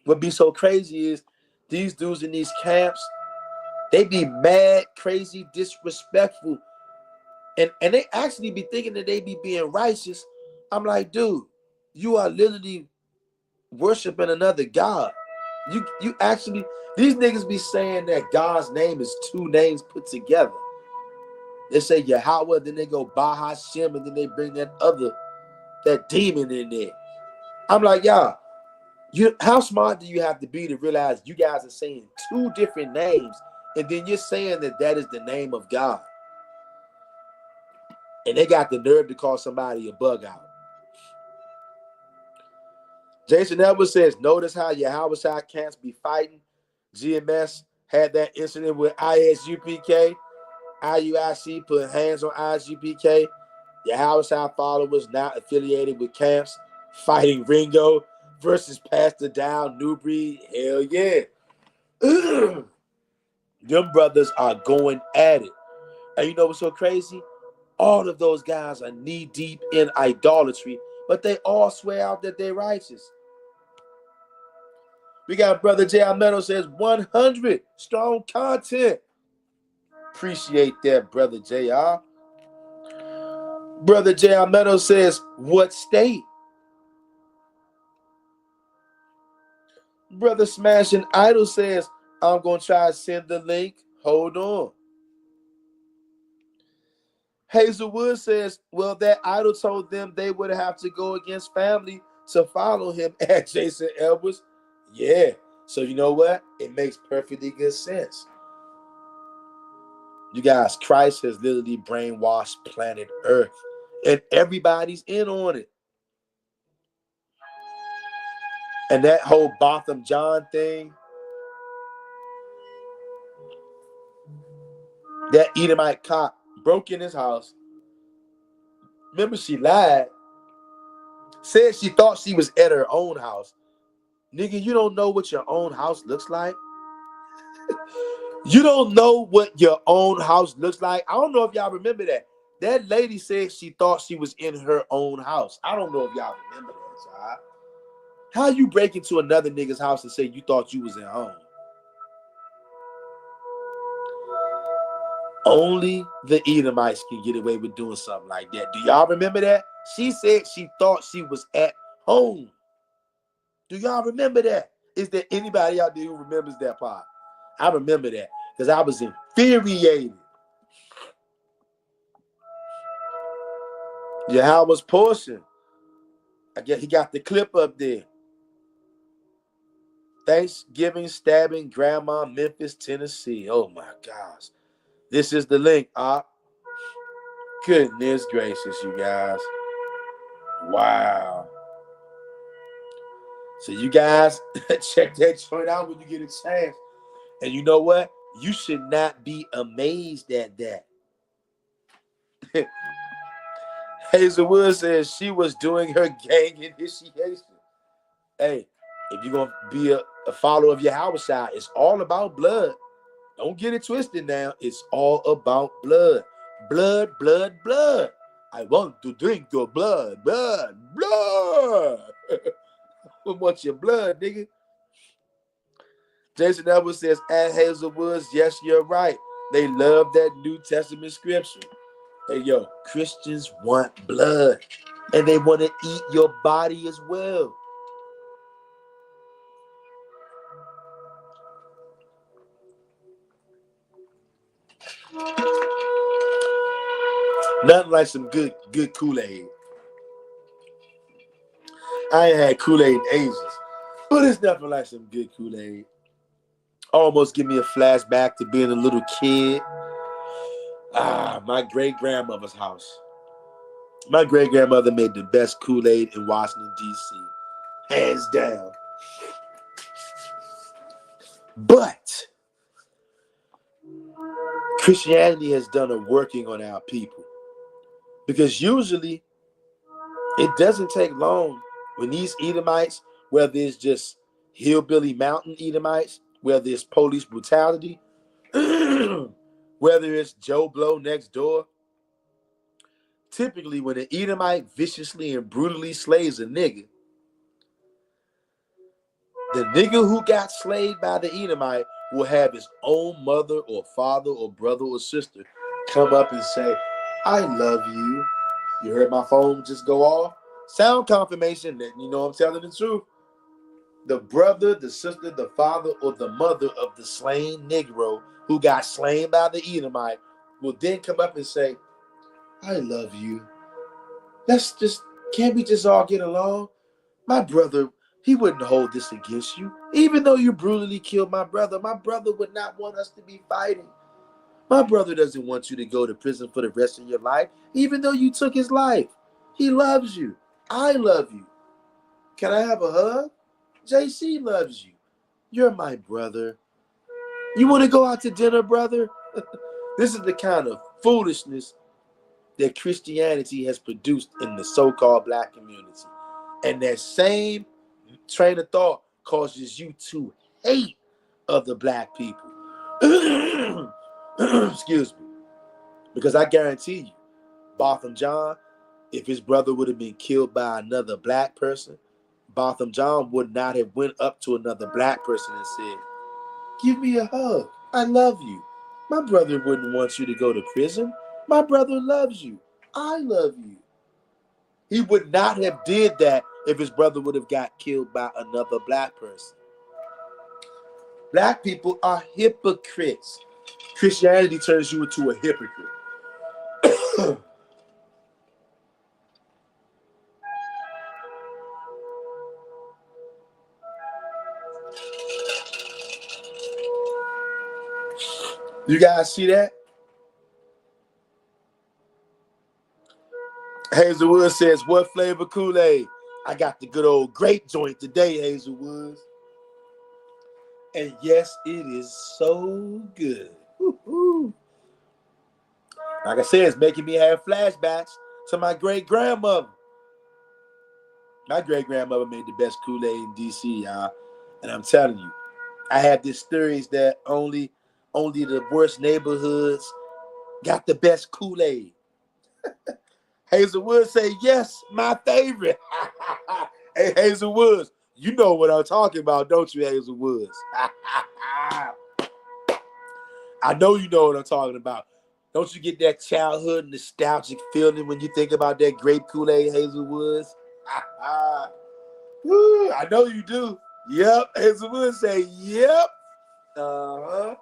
what be so crazy is these dudes in these camps, they be mad, crazy, disrespectful. And they actually be thinking that they be being righteous. I'm like, dude, you are literally worshiping another God. You actually, these niggas be saying that God's name is 2 names put together. They say Yahweh, then they go Bahashem, and then they bring that demon in there. I'm like, y'all, how smart do you have to be to realize you guys are saying 2 different names, and then you're saying that is the name of God? And they got the nerve to call somebody a bug out. Jason Edwards says, notice how Yahweh can't be fighting. GMS had that incident with ISUPK. IUIC put hands on ISUPK. Yahweh followers not affiliated with camps fighting Ringo versus Pastor Down New Breed. Hell yeah. Them brothers are going at it. And you know what's so crazy? All of those guys are knee deep in idolatry, but they all swear out that they're righteous. We got Brother J. Almedo says 100 strong content. Appreciate that, Brother JR. Brother J. Almedo says, what state? Brother Smashing Idol says, I'm going to try to send the link. Hold on. Hazelwood says, well, that idol told them they would have to go against family to follow him at Jason Edwards. Yeah. So you know what? It makes perfectly good sense. You guys, Christ has literally brainwashed planet Earth. And everybody's in on it. And that whole Botham John thing, that Edomite cop broke in his house. Remember, she lied. Said she thought she was at her own house. Nigga, you don't know what your own house looks like? You don't know what your own house looks like? I don't know if y'all remember that. That lady said she thought she was in her own house. I don't know if y'all remember that, y'all. How you break into another nigga's house and say you thought you was at home? Only the Edomites can get away with doing something like that. Do y'all remember that? She said she thought she was at home. Do y'all remember that? Is there anybody out there who remembers that part? I remember that because I was infuriated. Yahweh's portion. I guess he got the clip up there. Thanksgiving stabbing grandma, Memphis, Tennessee. Oh my gosh. This is the link. Goodness gracious, you guys. Wow. So you guys check that joint out when you get a chance. And you know what? You should not be amazed at that. Hazelwood says she was doing her gang initiation. Hey, if you're going to be a follower of Yahweh, it's all about blood. Don't get it twisted now. It's all about blood. Blood, blood, blood. I want to drink your blood. Blood, blood. I want your blood, nigga. Jason Edwards says, at Hazelwoods, yes, you're right. They love that New Testament scripture. Hey, yo, Christians want blood. And they want to eat your body as well. Nothing like some good Kool-Aid. I ain't had Kool-Aid in ages, but it's nothing like some good Kool-Aid. Almost give me a flashback to being a little kid. My great-grandmother's house. My great-grandmother made the best Kool-Aid in Washington, D.C. Hands down. But Christianity has done a working on our people. Because usually it doesn't take long when these Edomites, whether it's just hillbilly mountain Edomites, whether it's police brutality, whether it's Joe Blow next door. Typically, when an Edomite viciously and brutally slays a nigga, the nigga who got slayed by the Edomite will have his own mother or father or brother or sister come up and say, I love you. You heard my phone just go off? Sound confirmation that you know I'm telling the truth. The brother, the sister, the father, or the mother of the slain Negro who got slain by the Edomite will then come up and say, I love you. Can't we just all get along? My brother, he wouldn't hold this against you. Even though you brutally killed my brother would not want us to be fighting. My brother doesn't want you to go to prison for the rest of your life, even though you took his life. He loves you. I love you. Can I have a hug? JC loves you. You're my brother. You want to go out to dinner, brother? This is the kind of foolishness that Christianity has produced in the so-called black community. And that same train of thought causes you to hate other black people. Excuse me. Because I guarantee you, Botham John, if his brother would have been killed by another black person, Botham John would not have went up to another black person and said, give me a hug. I love you. My brother wouldn't want you to go to prison. My brother loves you. I love you. He would not have did that if his brother would have got killed by another black person. Black people are hypocrites. Christianity turns you into a hypocrite. You guys see that? Hazelwood says, what flavor Kool-Aid? I got the good old grape joint today, Hazelwood. And yes, it is so good. Woo-hoo. Like I said, it's making me have flashbacks to my great-grandmother. My great-grandmother made the best Kool-Aid in D.C., y'all. And I'm telling you, I have this theories that only the worst neighborhoods got the best Kool-Aid. Hazelwood say, yes, my favorite. Hey, Hazelwoods, you know what I'm talking about, don't you, Hazelwoods? I know you know what I'm talking about. Don't you get that childhood nostalgic feeling when you think about that grape Kool-Aid, Hazelwoods? I know you do. Yep, Hazelwood say, yep. Uh-huh.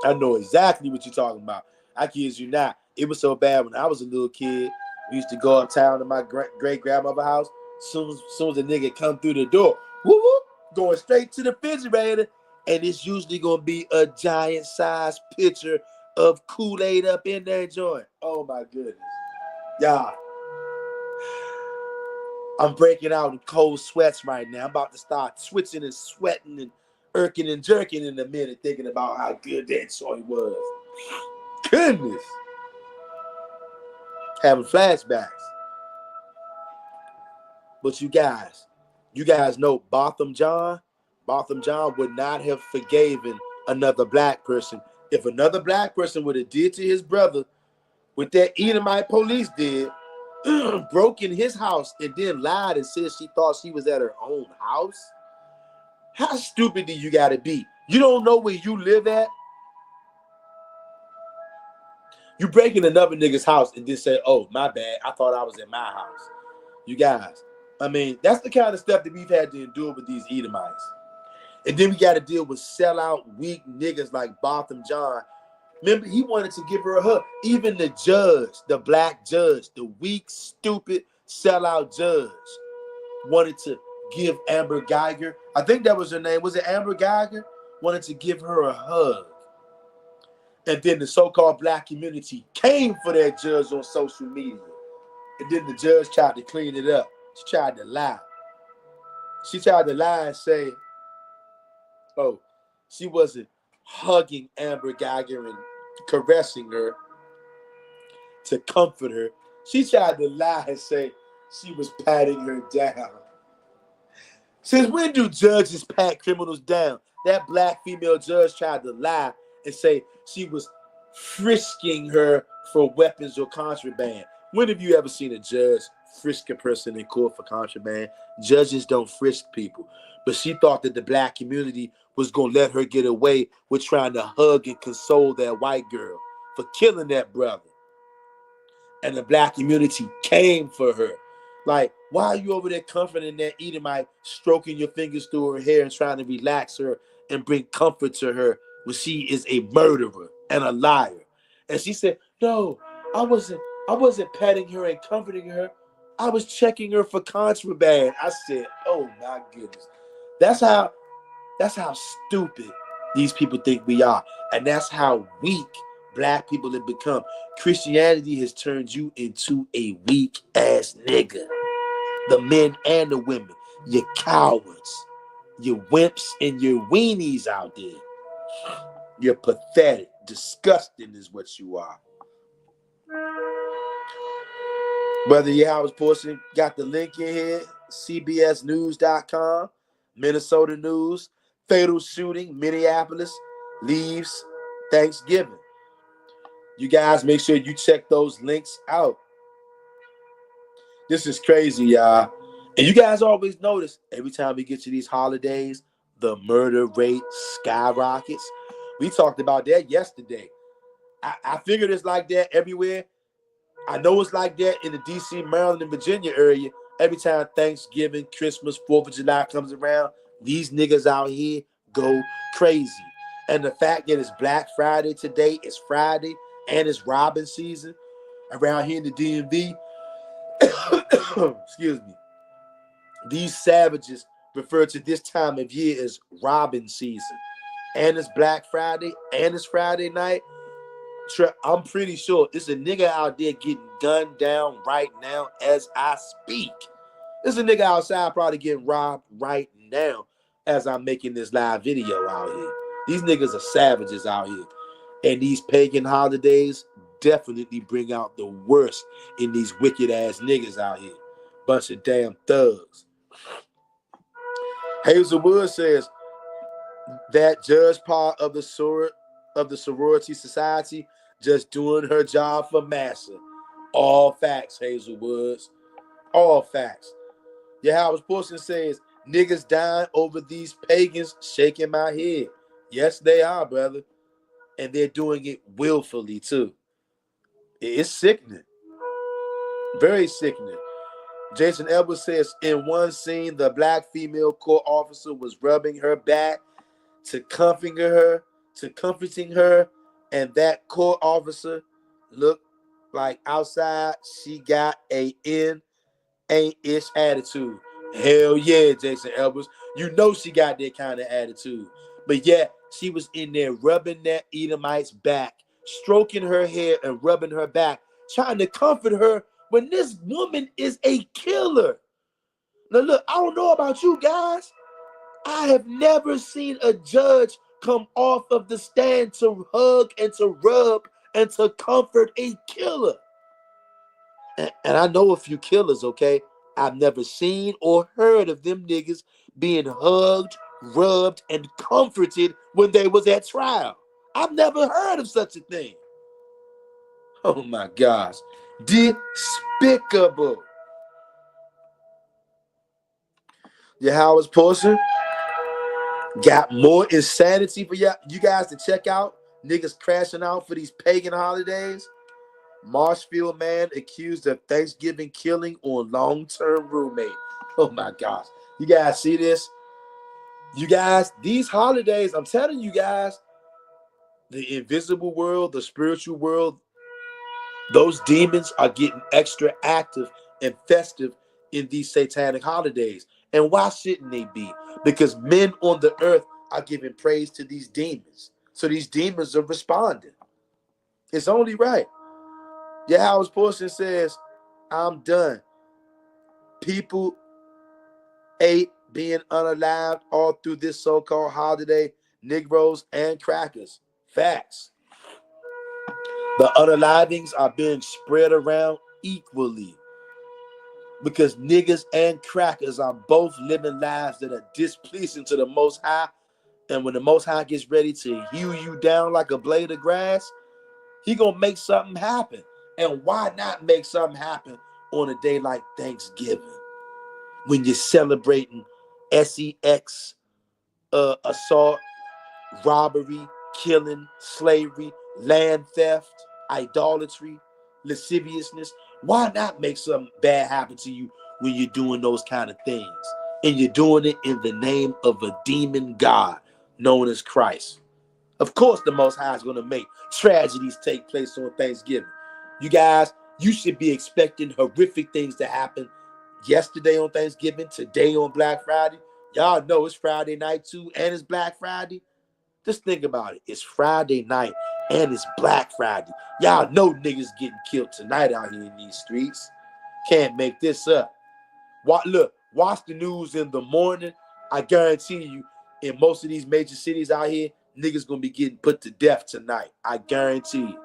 I know exactly what you're talking about. I kid you not. It was so bad when I was a little kid. We used to go uptown to my great-grandmother's house. Soon as the nigga come through the door, whoop, whoop, going straight to the refrigerator, and it's usually going to be a giant-sized pitcher of Kool-Aid up in there joint. Oh, my goodness. Y'all, I'm breaking out in cold sweats right now. I'm about to start switching and sweating and irking and jerking in a minute, thinking about how good that joint was. Goodness. Having flashbacks. But you guys know Botham John would not have forgiven another black person if another black person would have did to his brother what that Edomite police did, broke in his house and then lied and said she thought she was at her own house. How stupid do you gotta be? You don't know where you live at? You break in another nigga's house and then say, oh, my bad, I thought I was in my house. You guys, I mean, that's the kind of stuff that we've had to endure with these Edomites. And then we got to deal with sellout, weak niggas like Botham John. Remember, he wanted to give her a hug. Even the judge, the black judge, the weak, stupid, sellout judge, wanted to give Amber Geiger, I think that was her name, was it Amber Geiger? Wanted to give her a hug. And then the so-called black community came for that judge on social media. And then the judge tried to clean it up. She tried to lie. She tried to lie and say, oh, she wasn't hugging Amber Geiger and caressing her to comfort her. She tried to lie and say she was patting her down. Since when do judges pat criminals down? That black female judge tried to lie and say she was frisking her for weapons or contraband. When have you ever seen a judge frisk a person in court for contraband? Judges don't frisk people. But she thought that the black community was going to let her get away with trying to hug and console that white girl for killing that brother. And the black community came for her. Like, why are you over there comforting that Edomite, stroking your fingers through her hair and trying to relax her and bring comfort to her when she is a murderer and a liar? And she said, no, I wasn't petting her and comforting her. I was checking her for contraband. I said, oh my goodness. That's how stupid these people think we are. And that's how weak black people have become. Christianity has turned you into a weak ass nigga. The men and the women. You cowards. You wimps and your weenies out there. You're pathetic. Disgusting is what you are. Brother Yahweh's portion got the link in here. CBSnews.com. Minnesota News. Fatal shooting. Minneapolis leaves Thanksgiving. You guys make sure you check those links out. This is crazy, y'all. And you guys always notice every time we get to these holidays, the murder rate skyrockets. We talked about that yesterday. I figured it's like that everywhere. I know it's like that in the D.C., Maryland, and Virginia area. Every time Thanksgiving, Christmas, 4th of July comes around, these niggas out here go crazy. And the fact that it's Black Friday today, it's Friday, and it's robbing season around here in the DMV. Excuse me. These savages refer to this time of year as robbing season. And it's Black Friday and it's Friday night. I'm pretty sure it's a nigga out there getting gunned down right now as I speak. There's a nigga outside probably getting robbed right now as I'm making this live video out here. These niggas are savages out here. And these pagan holidays definitely bring out the worst in these wicked ass niggas out here. Bunch of damn thugs. Hazelwood says that Judge part of the sorority society just doing her job for massa. All facts, Hazelwoods. All facts. Yahweh's portion says niggas dying over these pagans, shaking my head. Yes, they are, brother. And they're doing it willfully too. It's sickening. Very sickening. Jason Edwards says in one scene, the black female court officer was rubbing her back to comforting her, and that court officer looked like outside she got a ain't-ish attitude. Hell yeah, Jason Edwards. You know she got that kind of attitude. But yeah, she was in there rubbing that Edomite's back, stroking her hair and rubbing her back, trying to comfort her when this woman is a killer. Now look, I don't know about you guys. I have never seen a judge come off of the stand to hug and to rub and to comfort a killer. And I know a few killers, okay? I've never seen or heard of them niggas being hugged, rubbed, and comforted when they was at trial. I've never heard of such a thing. Oh my gosh. Despicable. Yahweh's portion got more insanity for you guys to check out. Niggas crashing out for these pagan holidays. Marshfield man accused of Thanksgiving killing on long-term roommate. Oh my gosh. You guys see this? You guys, these holidays, I'm telling you guys, the invisible world, the spiritual world, those demons are getting extra active and festive in these satanic holidays. And why shouldn't they be? Because men on the earth are giving praise to these demons. So these demons are responding. It's only right. Yahweh's portion says, I'm done. People ate being unalived all through this so-called holiday, Negroes and crackers. Facts. The unalivings are being spread around equally because niggas and crackers are both living lives that are displeasing to the Most High. And when the Most High gets ready to hew you down like a blade of grass, he gonna make something happen. And why not make something happen on a day like Thanksgiving when you're celebrating sex, assault, robbery, killing, slavery, land theft, idolatry, lasciviousness? Why not make something bad happen to you when you're doing those kind of things? And you're doing it in the name of a demon god known as Christ. Of course, the Most High is going to make tragedies take place on Thanksgiving. You guys, you should be expecting horrific things to happen yesterday on Thanksgiving, today on Black Friday. Y'all know it's Friday night too, and it's Black Friday. Just think about it. It's Friday night, and it's Black Friday. Y'all know niggas getting killed tonight out here in these streets. Can't make this up. Watch the news in the morning. I guarantee you, in most of these major cities out here, niggas gonna be getting put to death tonight. I guarantee you.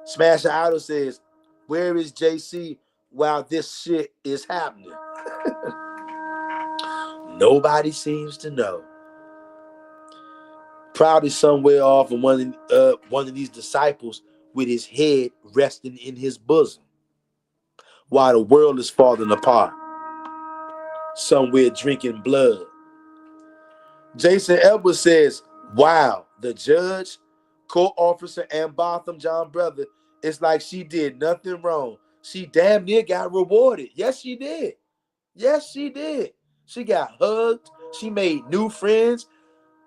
Smasher Idol says, where is JC while this shit is happening? Nobody seems to know. Probably somewhere off of one of these disciples with his head resting in his bosom while the world is falling apart. Somewhere drinking blood. Jason Edwards says, wow, the judge, court officer, and Botham John brother, it's like she did nothing wrong. She damn near got rewarded. Yes, she did. Yes, she did. She got hugged. She made new friends.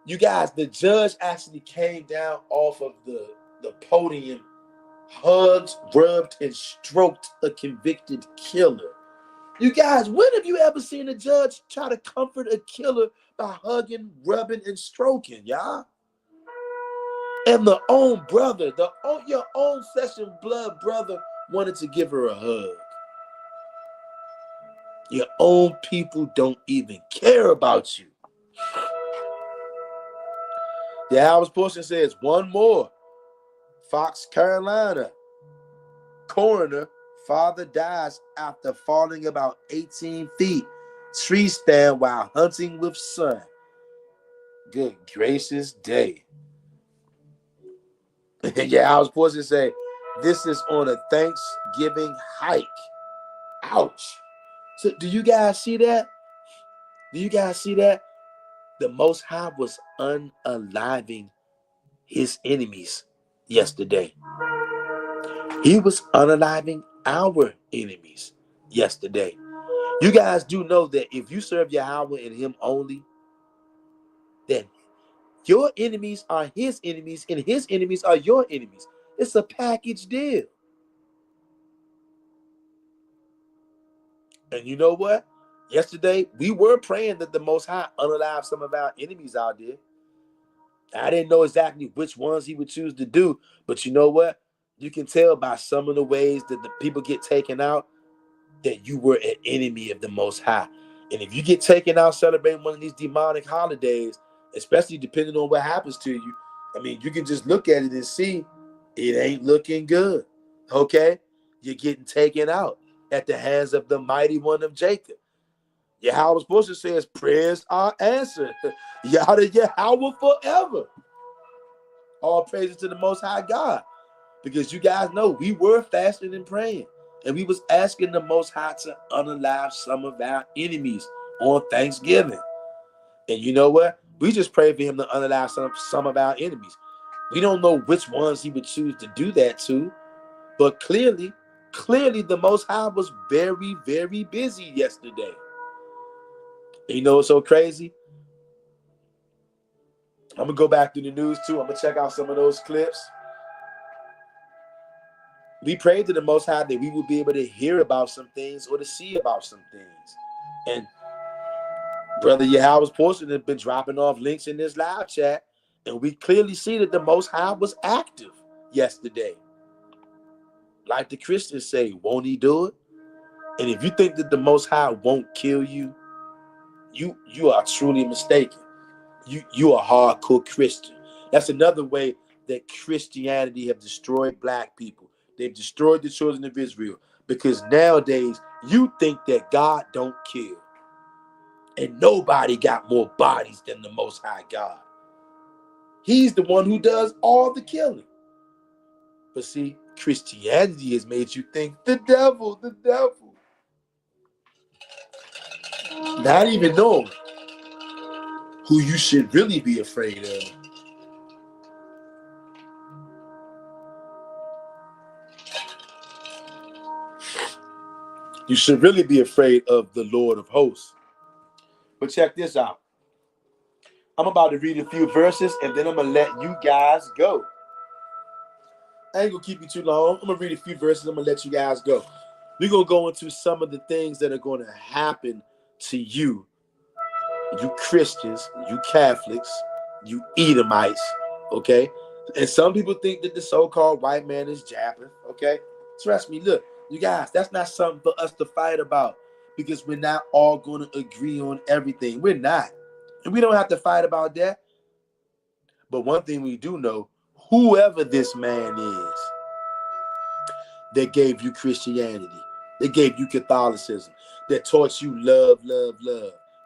You guys, the judge actually came down off of the podium, hugged, rubbed, and stroked a convicted killer. You guys, when have you ever seen a judge try to comfort a killer by hugging, rubbing, and stroking, y'all? And the own brother, your own flesh and blood brother wanted to give her a hug. Your own people don't even care about you. The Howard's portion says, one more. Fox, Carolina. Coroner, father dies after falling about 18 feet. Tree stand while hunting with son. Good gracious day. Yeah, I was supposed to say, this is on a Thanksgiving hike. Ouch. So do you guys see that? Do you guys see that? The Most High was unaliving his enemies yesterday. He was unaliving our enemies yesterday. You guys do know that if you serve Yahweh and him only, then your enemies are his enemies and his enemies are your enemies. It's a package deal. And you know what? Yesterday, we were praying that the Most High unalive some of our enemies out there. I didn't know exactly which ones he would choose to do, but you know what? You can tell by some of the ways that the people get taken out that you were an enemy of the Most High. And if you get taken out celebrating one of these demonic holidays, especially depending on what happens to you, I mean, you can just look at it and see it ain't looking good. Okay? You're getting taken out at the hands of the mighty one of Jacob. Yahweh's portion says prayers are answered. Yada Yahweh forever. All praises to the Most High God. Because you guys know we were fasting and praying. And we was asking the Most High to unalive some of our enemies on Thanksgiving. And you know what? We just prayed for him to unalive some of our enemies. We don't know which ones he would choose to do that to. But clearly the Most High was very, very busy yesterday. And you know what's so crazy? I'm going to go back through the news too. I'm going to check out some of those clips. We prayed to the Most High that we would be able to hear about some things or to see about some things. And Brother Yahweh's portion has been dropping off links in this live chat. And we clearly see that the Most High was active yesterday. Like the Christians say, won't he do it? And if you think that the Most High won't kill you, you are truly mistaken. You are a hardcore Christian. That's another way that Christianity have destroyed black people. They've destroyed the children of Israel because nowadays you think that God don't kill. And nobody got more bodies than the Most High God. He's the one who does all the killing. But see, Christianity has made you think the devil. Not even knowing who you should really be afraid of. You should really be afraid of the Lord of hosts. But check this out. I'm about to read a few verses and then I'm going to let you guys go. I ain't going to keep you too long. I'm going to read a few verses. I'm going to let you guys go. We're going to go into some of the things that are going to happen to you Christians, you Catholics, you Edomites, okay? And some people think that the so-called white man is Japheth, okay? Trust me, look, you guys, that's not something for us to fight about because we're not all going to agree on everything. We're not. And we don't have to fight about that. But one thing we do know, whoever this man is that gave you Christianity, that gave you Catholicism, that taught you love,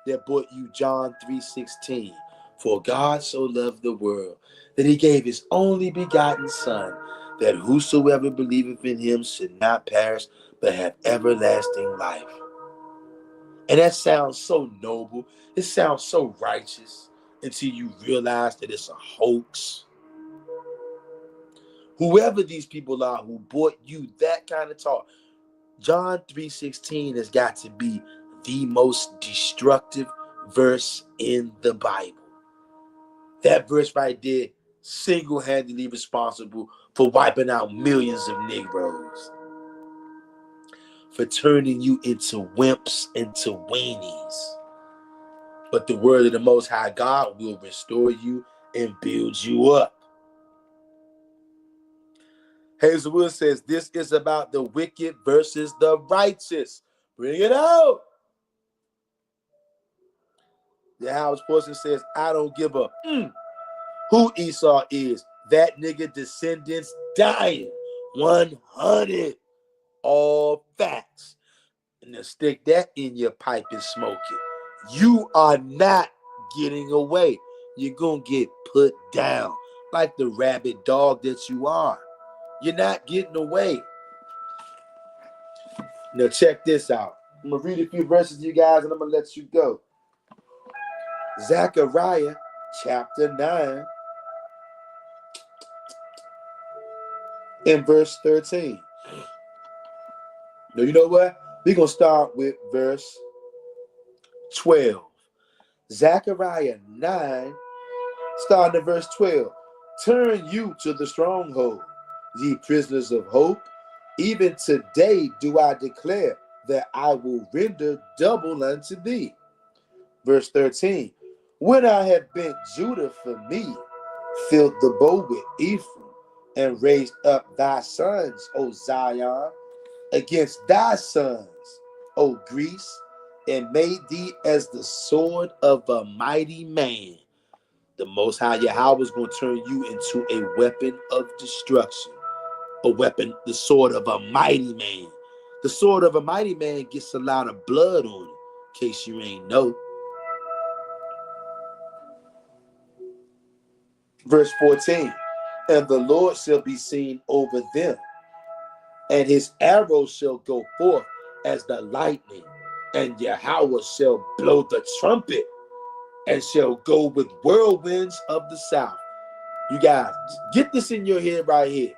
that brought you John 3:16. For God so loved the world that he gave his only begotten son, that whosoever believeth in him should not perish, but have everlasting life. And that sounds so noble. It sounds so righteous until you realize that it's a hoax. Whoever these people are who brought you that kind of talk, John 3:16 has got to be the most destructive verse in the Bible. That verse right there, single-handedly responsible for wiping out millions of Negroes. for turning you into wimps, into weenies. But the word of the Most High God will restore you and build you up. Hazelwood says, this is about the wicked versus the righteous. Bring it out. The Howard Portion says, I don't give up. Who Esau is? That nigga descendants dying. 100. All facts. And then stick that in your pipe and smoke it. You are not getting away. You're going to get put down like the rabid dog that you are. You're not getting away. Now check this out. I'm going to read a few verses to you guys and I'm going to let you go. Zechariah chapter 9 and verse 13. Now you know what? We're going to start with verse 12. Zechariah 9, starting at verse 12. Turn you to the stronghold, ye prisoners of hope. Even today do I declare that I will render double unto thee. Verse 13. When I have bent Judah for me, filled the bow with Ephraim, and raised up thy sons, O Zion, against thy sons, O Greece, and made thee as the sword of a mighty man. The Most High Yahweh is going to turn you into a weapon of destruction. A weapon, the sword of a mighty man. The sword of a mighty man gets a lot of blood on it, in case you ain't know. Verse 14. And the Lord shall be seen over them, and his arrows shall go forth as the lightning, and Yahweh shall blow the trumpet, and shall go with whirlwinds of the south. You guys, get this in your head right here.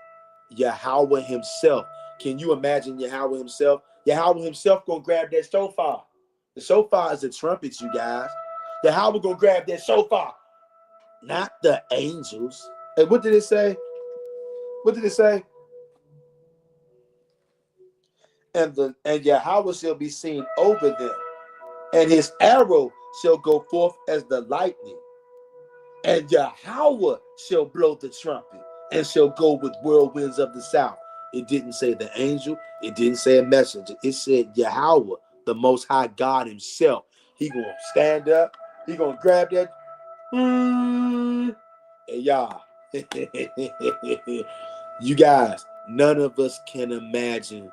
Yahweh himself. Can you imagine Yahweh himself? Yahweh himself gonna grab that shofar. The shofar is a trumpet, you guys. Yahweh gonna grab that shofar, not the angels. And what did it say? What did it say? And Yahweh shall be seen over them, and his arrow shall go forth as the lightning, and Yahweh shall blow the trumpet, and shall go with whirlwinds of the south. It didn't say the angel. It didn't say a messenger. It said Yahweh, the Most High God himself. He gonna stand up. He gonna grab that. And y'all, you guys, none of us can imagine.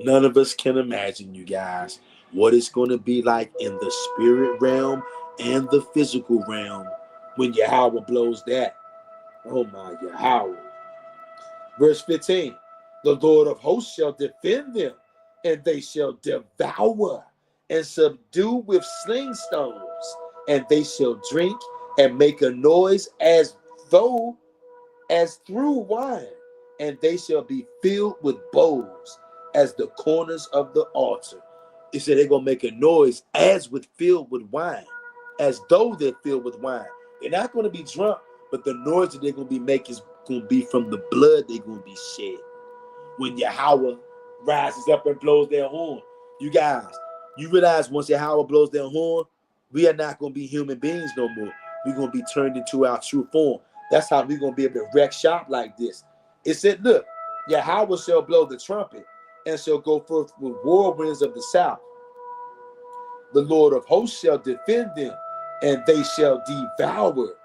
None of us can imagine, you guys, what it's going to be like in the spirit realm and the physical realm when Yahweh blows that. Oh my Yahweh. Verse 15. The Lord of hosts shall defend them, and they shall devour and subdue with sling stones, and they shall drink and make a noise as through wine, and they shall be filled with bowls as the corners of the altar. It said they're gonna make a noise as with filled with wine, as though they're filled with wine. They're not gonna be drunk, but the noise that they're gonna be making is gonna be from the blood they're gonna be shed. When Yahweh rises up and blows their horn. You guys, you realize once Yahweh blows their horn, we are not gonna be human beings no more. We're gonna be turned into our true form. That's how we're gonna be able to wreck shop like this. It said, look, Yahweh shall blow the trumpet, and shall go forth with whirlwinds of the south. The Lord of hosts shall defend them, and they shall devour.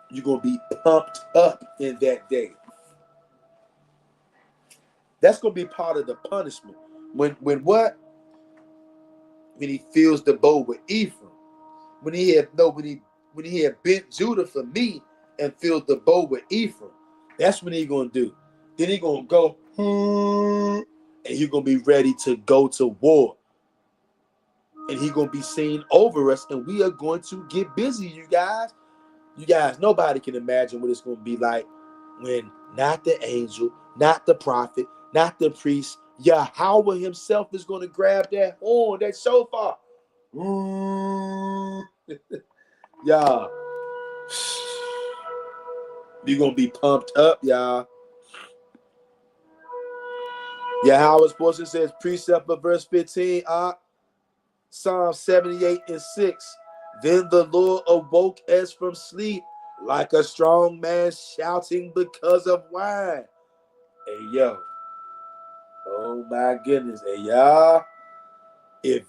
You're going to be pumped up in that day. That's going to be part of the punishment. When what? When he fills the bow with Ephraim. When he had bent Judah for me and filled the bow with Ephraim. That's what he's going to do. Then he's going to go, and you're going to be ready to go to war. And he's going to be seen over us, and we are going to get busy, you guys. You guys, nobody can imagine what it's going to be like when not the angel, not the prophet, not the priest, Yahweh himself is going to grab that horn, that shofar. Y'all, you're going to be pumped up, y'all. Yahweh's portion says, precept of verse 15, Psalm 78 and 6. Then the Lord awoke as from sleep, like a strong man shouting because of wine. Hey, yo. Oh, my goodness. Hey, y'all. If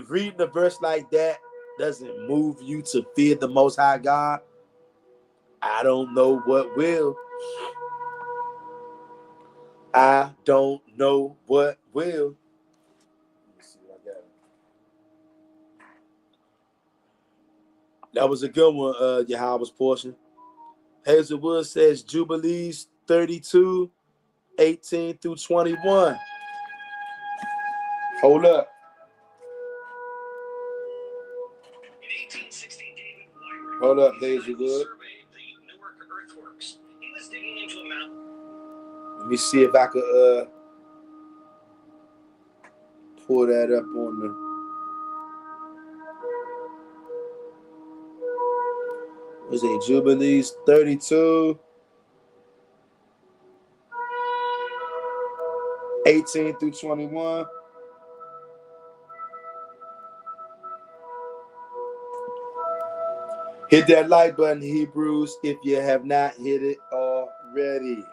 reading a verse like that doesn't move you to fear the Most High God, I don't know what will. I don't know what will. Let me see what I got. That was a good one, Yahweh's portion. Hazelwood says Jubilees 32, 18 through 21. Hold up. Hold up, Hazelwood. Let me see if I could pull that up on the. Was it Jubilees 32, 18 through 21? Hit that like button, Hebrews, if you have not hit it already.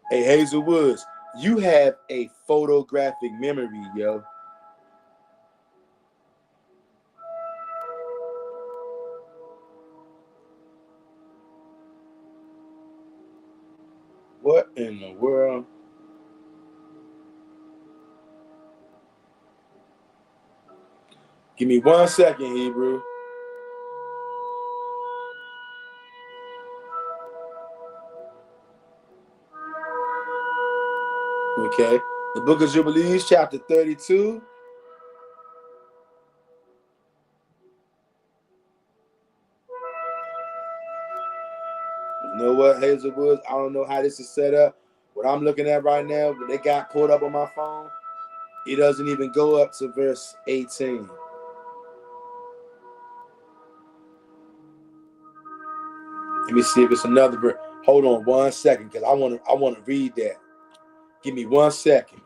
Hey, Hazel Woods, you have a photographic memory, yo. What in the world? Give me 1 second, Hebrew. Okay. The book of Jubilees, chapter 32. You know what, Hazel Woods? I don't know how this is set up. What I'm looking at right now, when they got pulled up on my phone, it doesn't even go up to verse 18. Let me see if it's another verse. Hold on 1 second, because I want to read that. Give me 1 second.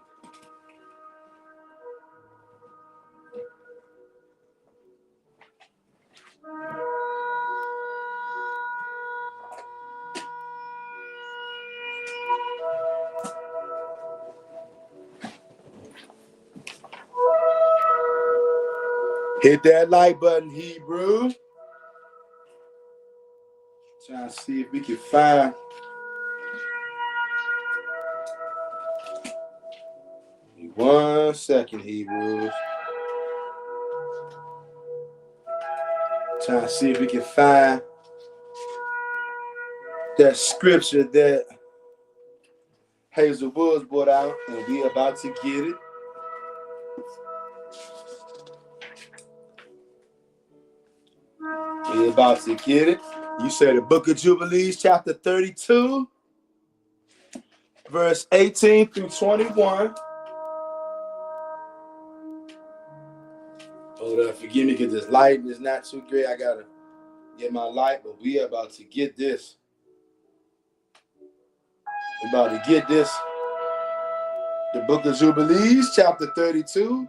Hit that like button, Hebrew. Trying to see if we can find. Give me 1 second, Hebrews. Trying to see if we can find that scripture that Hazel Woods brought out, and we about to get it. We about to get it. You said the book of Jubilees, chapter 32, verse 18 through 21. Hold up, forgive me because this lighting is not too great. I gotta get my light, but we about to get this. We about to get this. The book of Jubilees, chapter 32,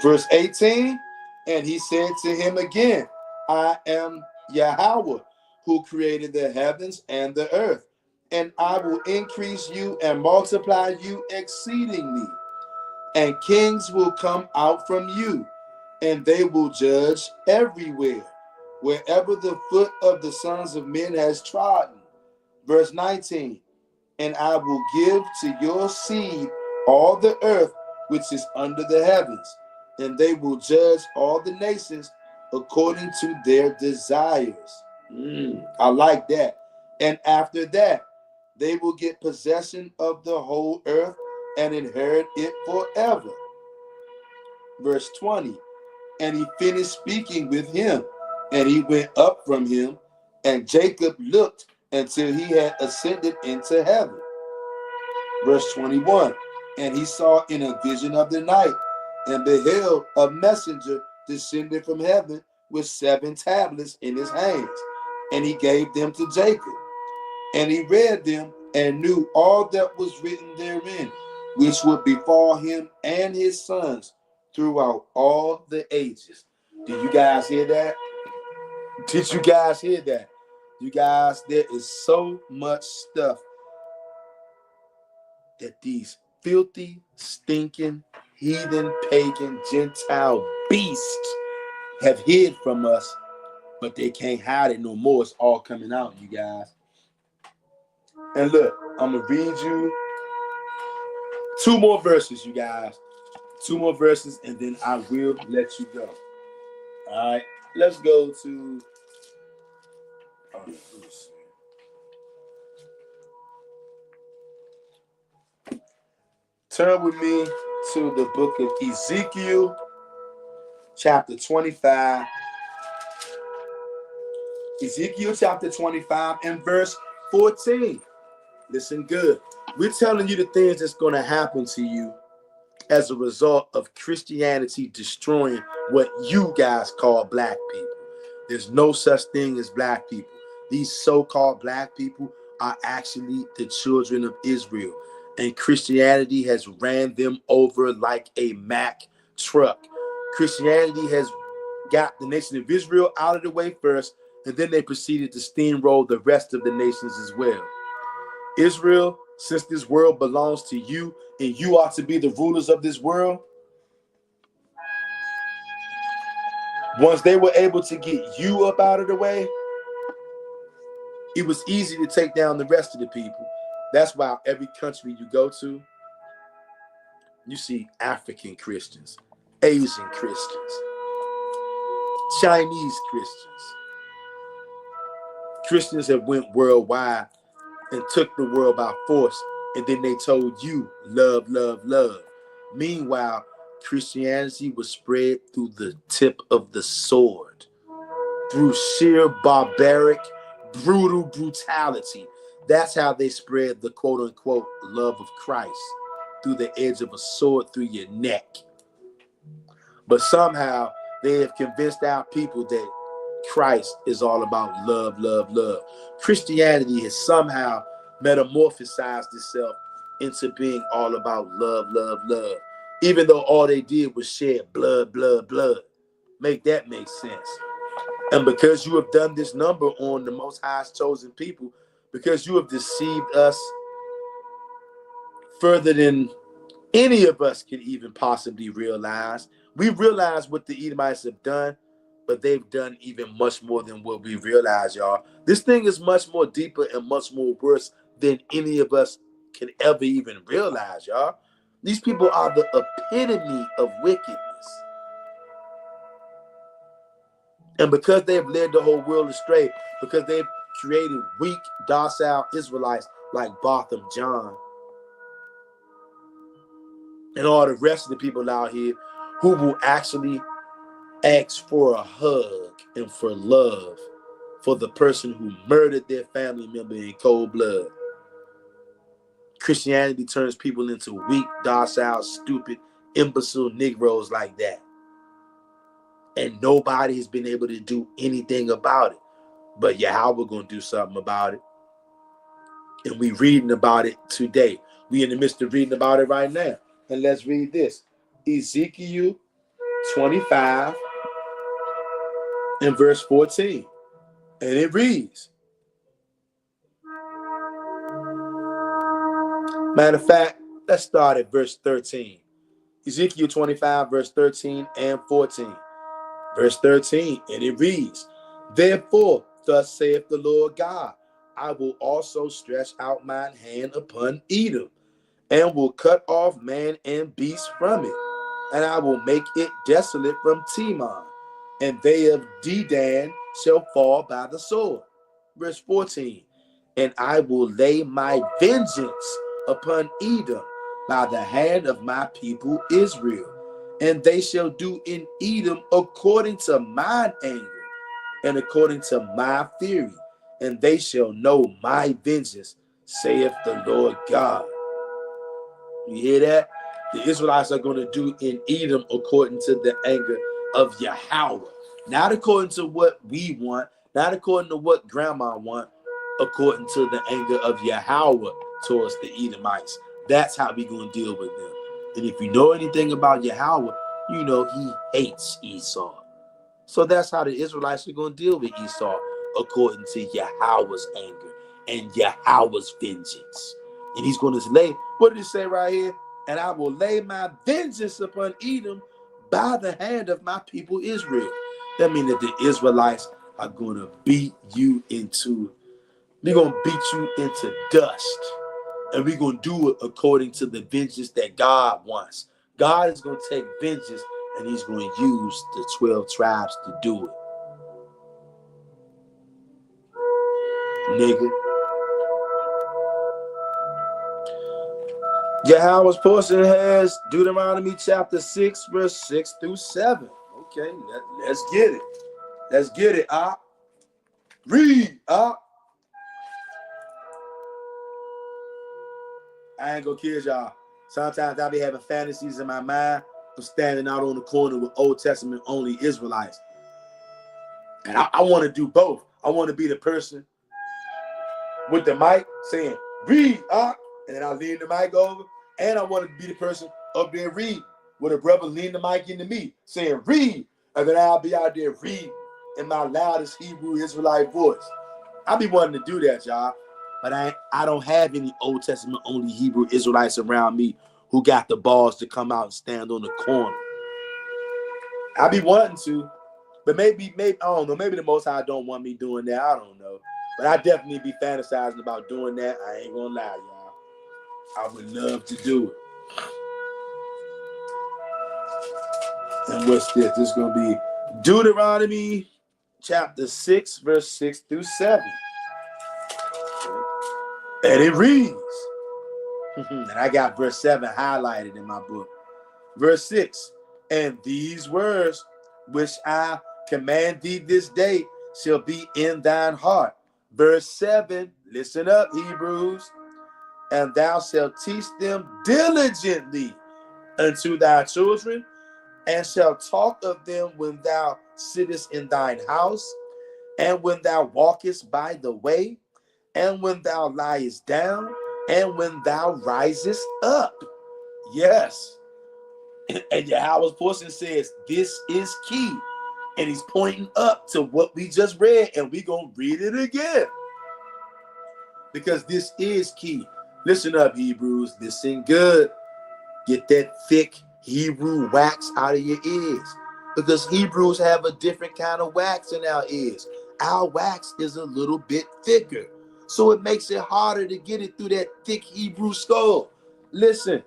verse 18. And he said to him again, I am Yahweh, who created the heavens and the earth, and I will increase you and multiply you exceedingly. And kings will come out from you, and they will judge everywhere, wherever the foot of the sons of men has trodden. Verse 19, and I will give to your seed all the earth which is under the heavens, and they will judge all the nations according to their desires. I like that. And after that, they will get possession of the whole earth and inherit it forever. Verse 20, and he finished speaking with him, and he went up from him, and Jacob looked until he had ascended into heaven. Verse 21, and he saw in a vision of the night, and beheld a messenger descended from heaven with 7 tablets in his hands, and he gave them to Jacob. And he read them and knew all that was written therein, which would befall him and his sons throughout all the ages. Did you guys hear that? Did you guys hear that? You guys, there is so much stuff that these filthy, stinking, heathen, pagan, Gentile beasts have hid from us, but they can't hide it no more. It's all coming out, you guys. And look, I'm going to read you 2 more verses, you guys. 2 more verses, and then I will let you go. All right, let's go to... Turn with me to the book of Ezekiel, chapter 25. Ezekiel chapter 25 and verse 14. Listen good. We're telling you the things that's going to happen to you as a result of Christianity destroying what you guys call black people. There's no such thing as black people. These so-called black people are actually the children of Israel. And Christianity has ran them over like a Mack truck. Christianity has got the nation of Israel out of the way first, and then they proceeded to steamroll the rest of the nations as well. Israel, since this world belongs to you, and you are to be the rulers of this world, once they were able to get you up out of the way, it was easy to take down the rest of the people. That's why every country you go to, you see African Christians, Asian Christians, Chinese Christians. Christians have went worldwide and took the world by force, and then they told you, love, love, love. Meanwhile, Christianity was spread through the tip of the sword, through sheer barbaric, brutal brutality. That's how they spread the quote-unquote love of Christ, through the edge of a sword through your neck. But somehow they have convinced our people that Christ is all about love, love, love. Christianity has somehow metamorphosized itself into being all about love, love, love, even though all they did was shed blood, blood, blood. Make that make sense. And because you have done this number on the Most High's chosen people, because you have deceived us further than any of us could even possibly realize. We realize what the Edomites have done, but they've done even much more than what we realize, y'all. This thing is much more deeper and much more worse than any of us can ever even realize, y'all. These people are the epitome of wickedness. And because they've led the whole world astray, because they've created weak, docile Israelites like Botham John and all the rest of the people out here who will actually ask for a hug and for love for the person who murdered their family member in cold blood. Christianity turns people into weak, docile, stupid, imbecile Negroes like that. And nobody has been able to do anything about it. But Yahweh going to do something about it. And we reading about it today. We in the midst of reading about it right now. And let's read this. Ezekiel 25 and verse 14. And it reads. Matter of fact, let's start at verse 13. Ezekiel 25, verse 13 and 14. Verse 13, and it reads, therefore, thus saith the Lord God, I will also stretch out mine hand upon Edom, and will cut off man and beast from it, and I will make it desolate from Teman, and they of Dedan shall fall by the sword. Verse 14, and I will lay my vengeance upon Edom by the hand of my people Israel, and they shall do in Edom according to mine anger and according to my fury, and they shall know my vengeance, saith the Lord God. You hear that? The Israelites are going to do in Edom according to the anger of Yahweh. Not according to what we want, not according to what grandma want, according to the anger of Yahweh towards the Edomites. That's how we going to deal with them. And if you know anything about Yahweh, you know he hates Esau. So that's how the Israelites are going to deal with Esau, according to Yahweh's anger and Yahweh's vengeance. And he's going to lay, what did he say right here? And I will lay my vengeance upon Edom by the hand of my people Israel. That means that the Israelites are going to beat you into, they're going to beat you into dust. And we're going to do it according to the vengeance that God wants. God is going to take vengeance, and he's going to use the 12 tribes to do it. Nigga. Yahweh's portion has Deuteronomy chapter 6, verse 6 through 7. Okay, let's get it. Let's get it, Read, I ain't gonna kid y'all. Sometimes I be having fantasies in my mind of standing out on the corner with Old Testament only Israelites. And I want to do both. I want to be the person with the mic saying, read, and then I lean the mic over. And I want to be the person up there reading, with a brother lean the mic into me, saying, read. And then I'll be out there reading in my loudest Hebrew Israelite voice. I be wanting to do that, y'all. But I don't have any Old Testament only Hebrew Israelites around me who got the balls to come out and stand on the corner. I be wanting to, but maybe I don't know. Maybe the Most High don't want me doing that. I don't know. But I definitely be fantasizing about doing that. I ain't gonna lie, y'all. I would love to do it. And what's this? This is gonna be Deuteronomy chapter 6, verse 6 through 7. And it reads, and I got verse 7 highlighted in my book. Verse 6, and these words which I command thee this day shall be in thine heart. Verse 7, listen up, Hebrews. And thou shalt teach them diligently unto thy children, and shalt talk of them when thou sittest in thine house, and when thou walkest by the way, and when thou liest down, and when thou risest up. Yes. And Yahweh's portion says, this is key. And he's pointing up to what we just read, and we're going to read it again. Because this is key. Listen up, Hebrews. Listen good. Get that thick Hebrew wax out of your ears. Because Hebrews have a different kind of wax in our ears. Our wax is a little bit thicker. So it makes it harder to get it through that thick Hebrew skull. Listen.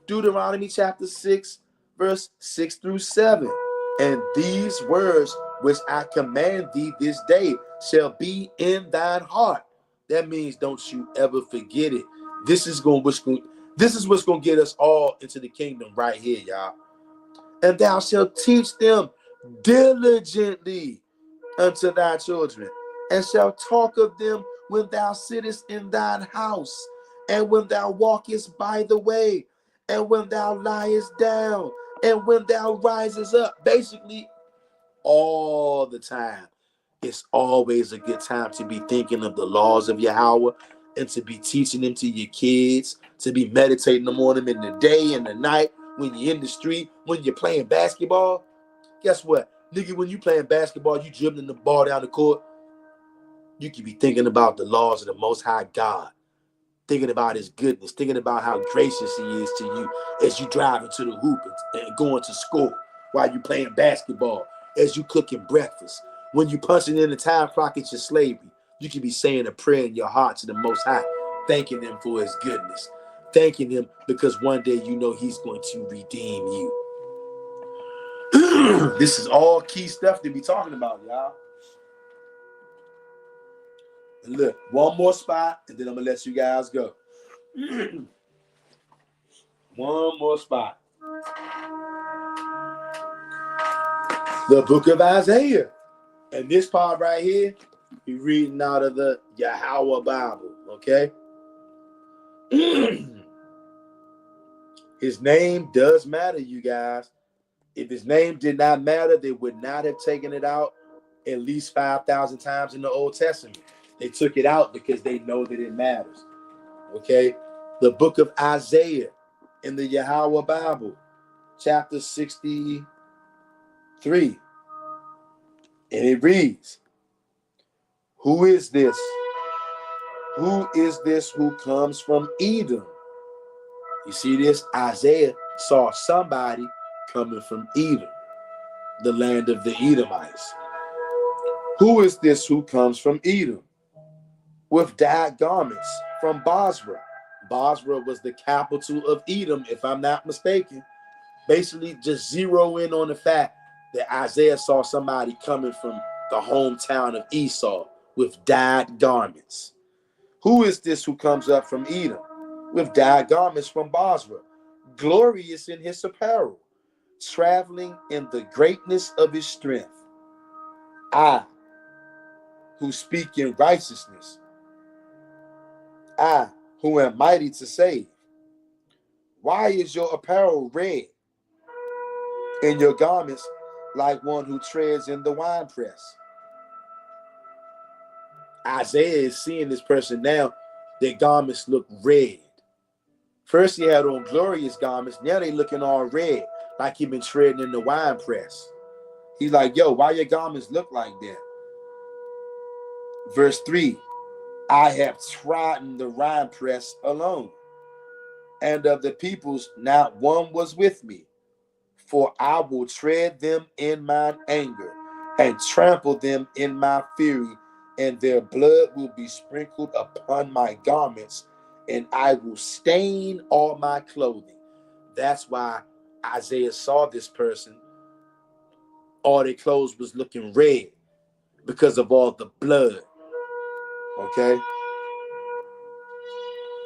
Deuteronomy chapter 6, verse 6 through 7. And these words which I command thee this day shall be in thine heart. That means don't you ever forget it. This is what's going to get us all into the kingdom right here, y'all. And thou shalt teach them diligently unto thy children, and shalt talk of them when thou sittest in thine house, and when thou walkest by the way, and when thou liest down, and when thou risest up. Basically, all the time. It's always a good time to be thinking of the laws of Yahweh and to be teaching them to your kids, to be meditating on them in the day and the night, when you're in the street, when you're playing basketball. Guess what? Nigga, when you playing basketball, you dribbling the ball down the court, you can be thinking about the laws of the Most High God, thinking about his goodness, thinking about how gracious he is to you as you driving to the hoop and going to school, while you playing basketball, as you cooking breakfast. When you punching in the time clock at your slavery, you can be saying a prayer in your heart to the Most High, thanking him for his goodness, thanking him because one day you know he's going to redeem you. This is all key stuff to be talking about, y'all. And look, one more spot, and then I'm going to let you guys go. One more spot. The book of Isaiah. And this part right here, you're reading out of the Yahweh Bible, okay? His name does matter, you guys. If his name did not matter, they would not have taken it out at least 5,000 times in the Old Testament. They took it out because they know that it matters. Okay? The book of Isaiah in the Yahweh Bible, chapter 63. And it reads, Who is this? Who is this who comes from Edom? You see this? Isaiah saw somebody coming from Edom, the land of the Edomites. Who is this who comes from Edom with dyed garments from Bozrah? Bozrah was the capital of Edom, if I'm not mistaken. Basically, just zero in on the fact that Isaiah saw somebody coming from the hometown of Esau with dyed garments. Who is this who comes up from Edom with dyed garments from Bozrah, glorious in his apparel, traveling in the greatness of his strength? I, who speak in righteousness, I, who am mighty to save. Why is your apparel red, and your garments like one who treads in the winepress? Isaiah is seeing this person now. Their garments look red. First he had on glorious garments. Now they looking all red, like he been treading in the winepress. He's like, yo, why your garments look like that? Verse 3, I have trodden the winepress alone, and of the peoples not one was with me. For I will tread them in mine anger, and trample them in my fury, and their blood will be sprinkled upon my garments, and I will stain all my clothing. That's why Isaiah saw this person. All their clothes was looking red because of all the blood. Okay?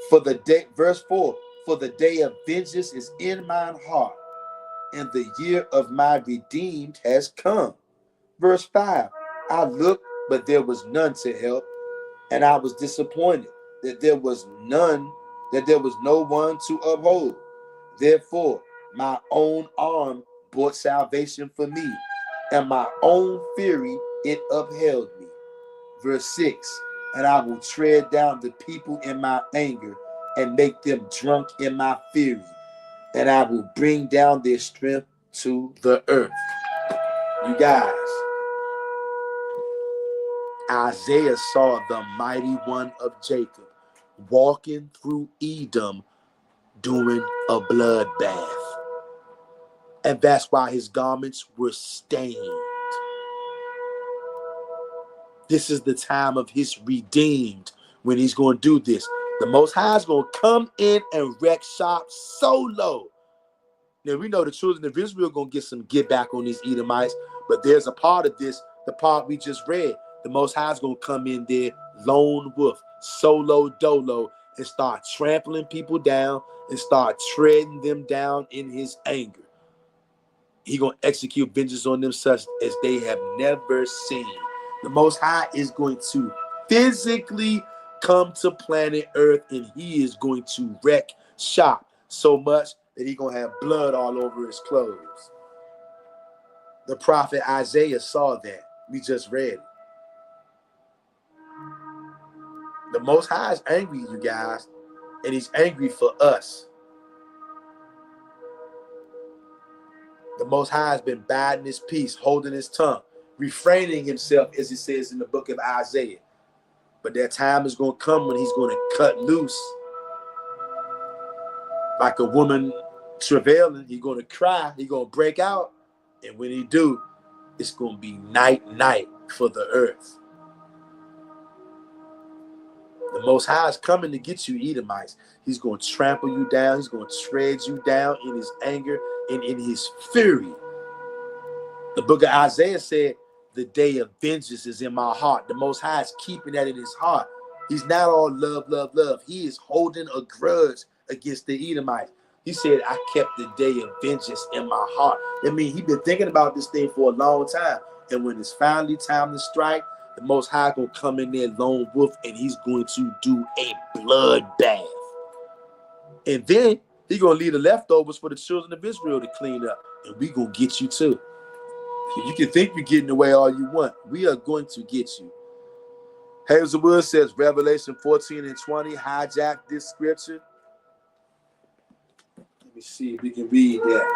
For the day, verse 4, for the day of vengeance is in mine heart, and the year of my redeemed has come. Verse 5, I looked, but there was none to help, and I was disappointed that there was no one to uphold. Therefore, my own arm brought salvation for me, and my own fury it upheld me. Verse 6, and I will tread down the people in my anger, and make them drunk in my fury, and I will bring down their strength to the earth. You guys, Isaiah saw the mighty one of Jacob walking through Edom during a bloodbath. And that's why his garments were stained. This is the time of his redeemed when he's going to do this. The Most High is going to come in and wreck shop so low. Now, we know the children of Israel are going to get some get back on these Edomites, but there's a part of this, the part we just read. The Most High is going to come in there, lone wolf, solo dolo, and start trampling people down and start treading them down in his anger. He's going to execute vengeance on them such as they have never seen. The Most High is going to physically come to planet Earth, and he is going to wreck shop so much that he's going to have blood all over his clothes. The prophet Isaiah saw that. We just read it. The Most High is angry, you guys, and he's angry for us. The Most High has been biding his peace, holding his tongue, refraining himself, as it says in the book of Isaiah. But that time is going to come when he's going to cut loose. Like a woman travailing, he's going to cry, he's going to break out. And when he do, it's going to be night for the earth. The Most High is coming to get you, Edomites. He's going to trample you down. He's going to tread you down in his anger and in his fury. The book of Isaiah said, the day of vengeance is in my heart. The Most High is keeping that in his heart. He's not all love, love, love. He is holding a grudge against the Edomites. He said, I kept the day of vengeance in my heart. That means he's been thinking about this thing for a long time. And when it's finally time to strike, the Most High going to come in there, lone wolf, and he's going to do a bloodbath. And then He gonna leave the leftovers for the children of Israel to clean up, and we gonna get you too. You can think you're getting away all you want. We are going to get you. Hazelwood says Revelation 14 and 20 hijack this scripture. Let me see if we can read that.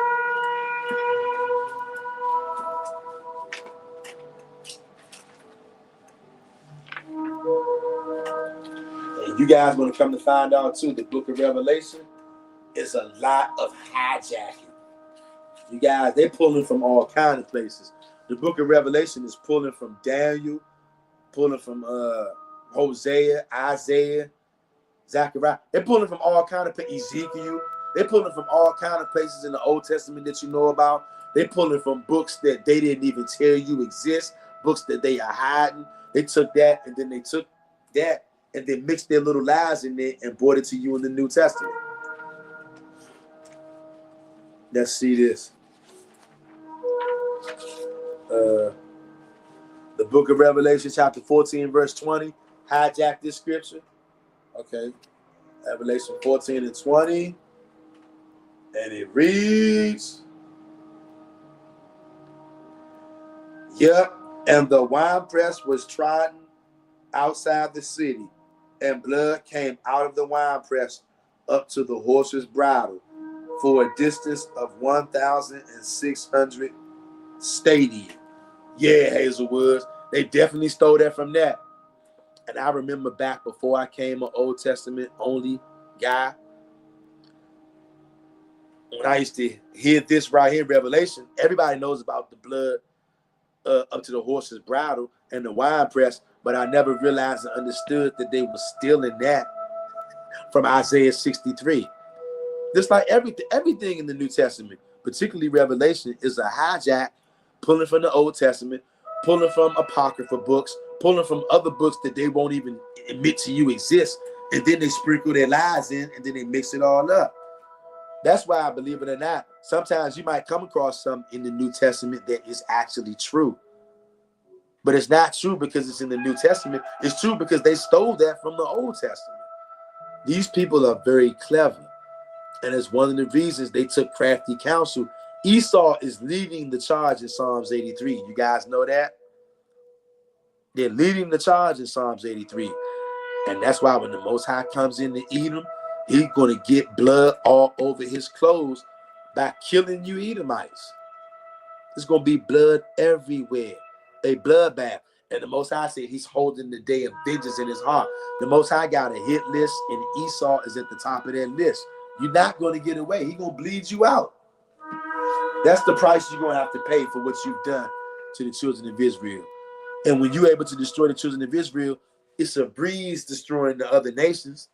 And you guys want to come to find out too, the book of Revelation is a lot of hijacking. You guys, they're pulling from all kinds of places. The book of Revelation is pulling from Daniel, pulling from Hosea, Isaiah, Zechariah. They're pulling from all kinds of places. Ezekiel. They're pulling from all kinds of places in the Old Testament that you know about. They're pulling from books that they didn't even tell you exist, books that they are hiding. They took that and then they took that and then mixed their little lies in there and brought it to you in the New Testament. Let's see this. The book of Revelation, chapter 14, verse 20. Hijack this scripture. Okay. Revelation 14 and 20. And it reads, yep, and the winepress was trodden outside the city, and blood came out of the winepress up to the horse's bridle for a distance of 1,600 stadia. Yeah, Hazelwood. They definitely stole that from that. And I remember back before I came an Old Testament only guy, when I used to hear this right here, Revelation, everybody knows about the blood up to the horse's bridle and the wine press, but I never realized and understood that they were stealing that from Isaiah 63. Just like everything in the New Testament, particularly Revelation, is a hijack, pulling from the Old Testament, pulling from apocryphal books, pulling from other books that they won't even admit to you exist, and then they sprinkle their lies in, and then they mix it all up. That's why, believe it or not, sometimes you might come across something in the New Testament that is actually true. But it's not true because it's in the New Testament. It's true because they stole that from the Old Testament. These people are very clever. And it's one of the reasons they took crafty counsel. Esau is leading the charge in Psalms 83. You guys know that? They're leading the charge in Psalms 83. And that's why when the Most High comes in to Edom, he's going to get blood all over his clothes by killing you Edomites. There's going to be blood everywhere. A bloodbath. And the Most High said he's holding the day of vengeance in his heart. The Most High got a hit list, and Esau is at the top of that list. You're not going to get away. He's going to bleed you out. That's the price you're going to have to pay for what you've done to the children of Israel. And when you're able to destroy the children of Israel, it's a breeze destroying the other nations.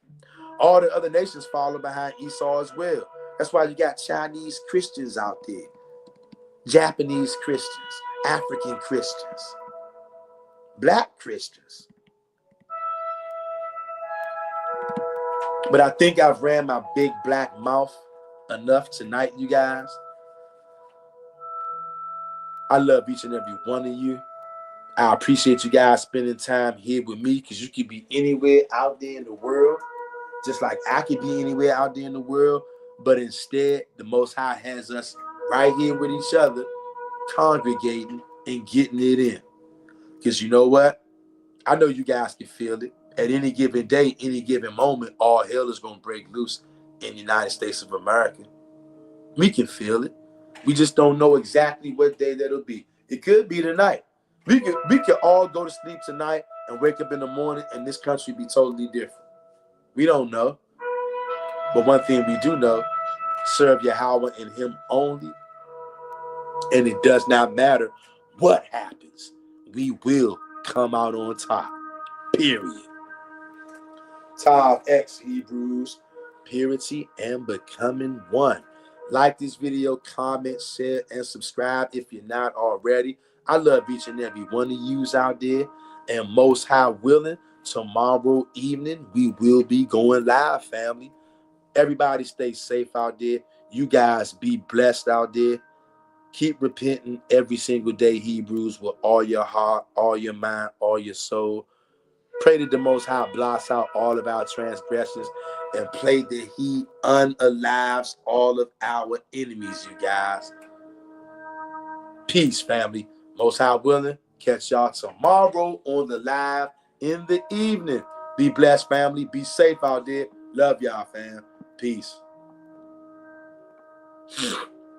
All the other nations follow behind Esau as well. That's why you got Chinese Christians out there, Japanese Christians, African Christians, Black Christians. But I think I've ran my big black mouth enough tonight, you guys. I love each and every one of you. I appreciate you guys spending time here with me, because you could be anywhere out there in the world, just like I could be anywhere out there in the world. But instead, the Most High has us right here with each other, congregating and getting it in. Because you know what? I know you guys can feel it. At any given day, any given moment, all hell is going to break loose in the United States of America. We can feel it. We just don't know exactly what day that'll be. It could be tonight. We could all go to sleep tonight and wake up in the morning and this country be totally different. We don't know. But one thing we do know, serve Yahweh and him only. And it does not matter what happens. We will come out on top. Period. Tav X Hebrews, purity and becoming one. Like this video, comment, share, and subscribe if you're not already. I love each and every one of yous out there. And Most High willing, tomorrow evening, we will be going live, family. Everybody stay safe out there. You guys be blessed out there. Keep repenting every single day, Hebrews, with all your heart, all your mind, all your soul. Pray that the Most High blots out all of our transgressions and pray that he unalives all of our enemies, you guys. Peace, family. Most High willing, catch y'all tomorrow on the live in the evening. Be blessed, family. Be safe out there. Love y'all, fam. Peace.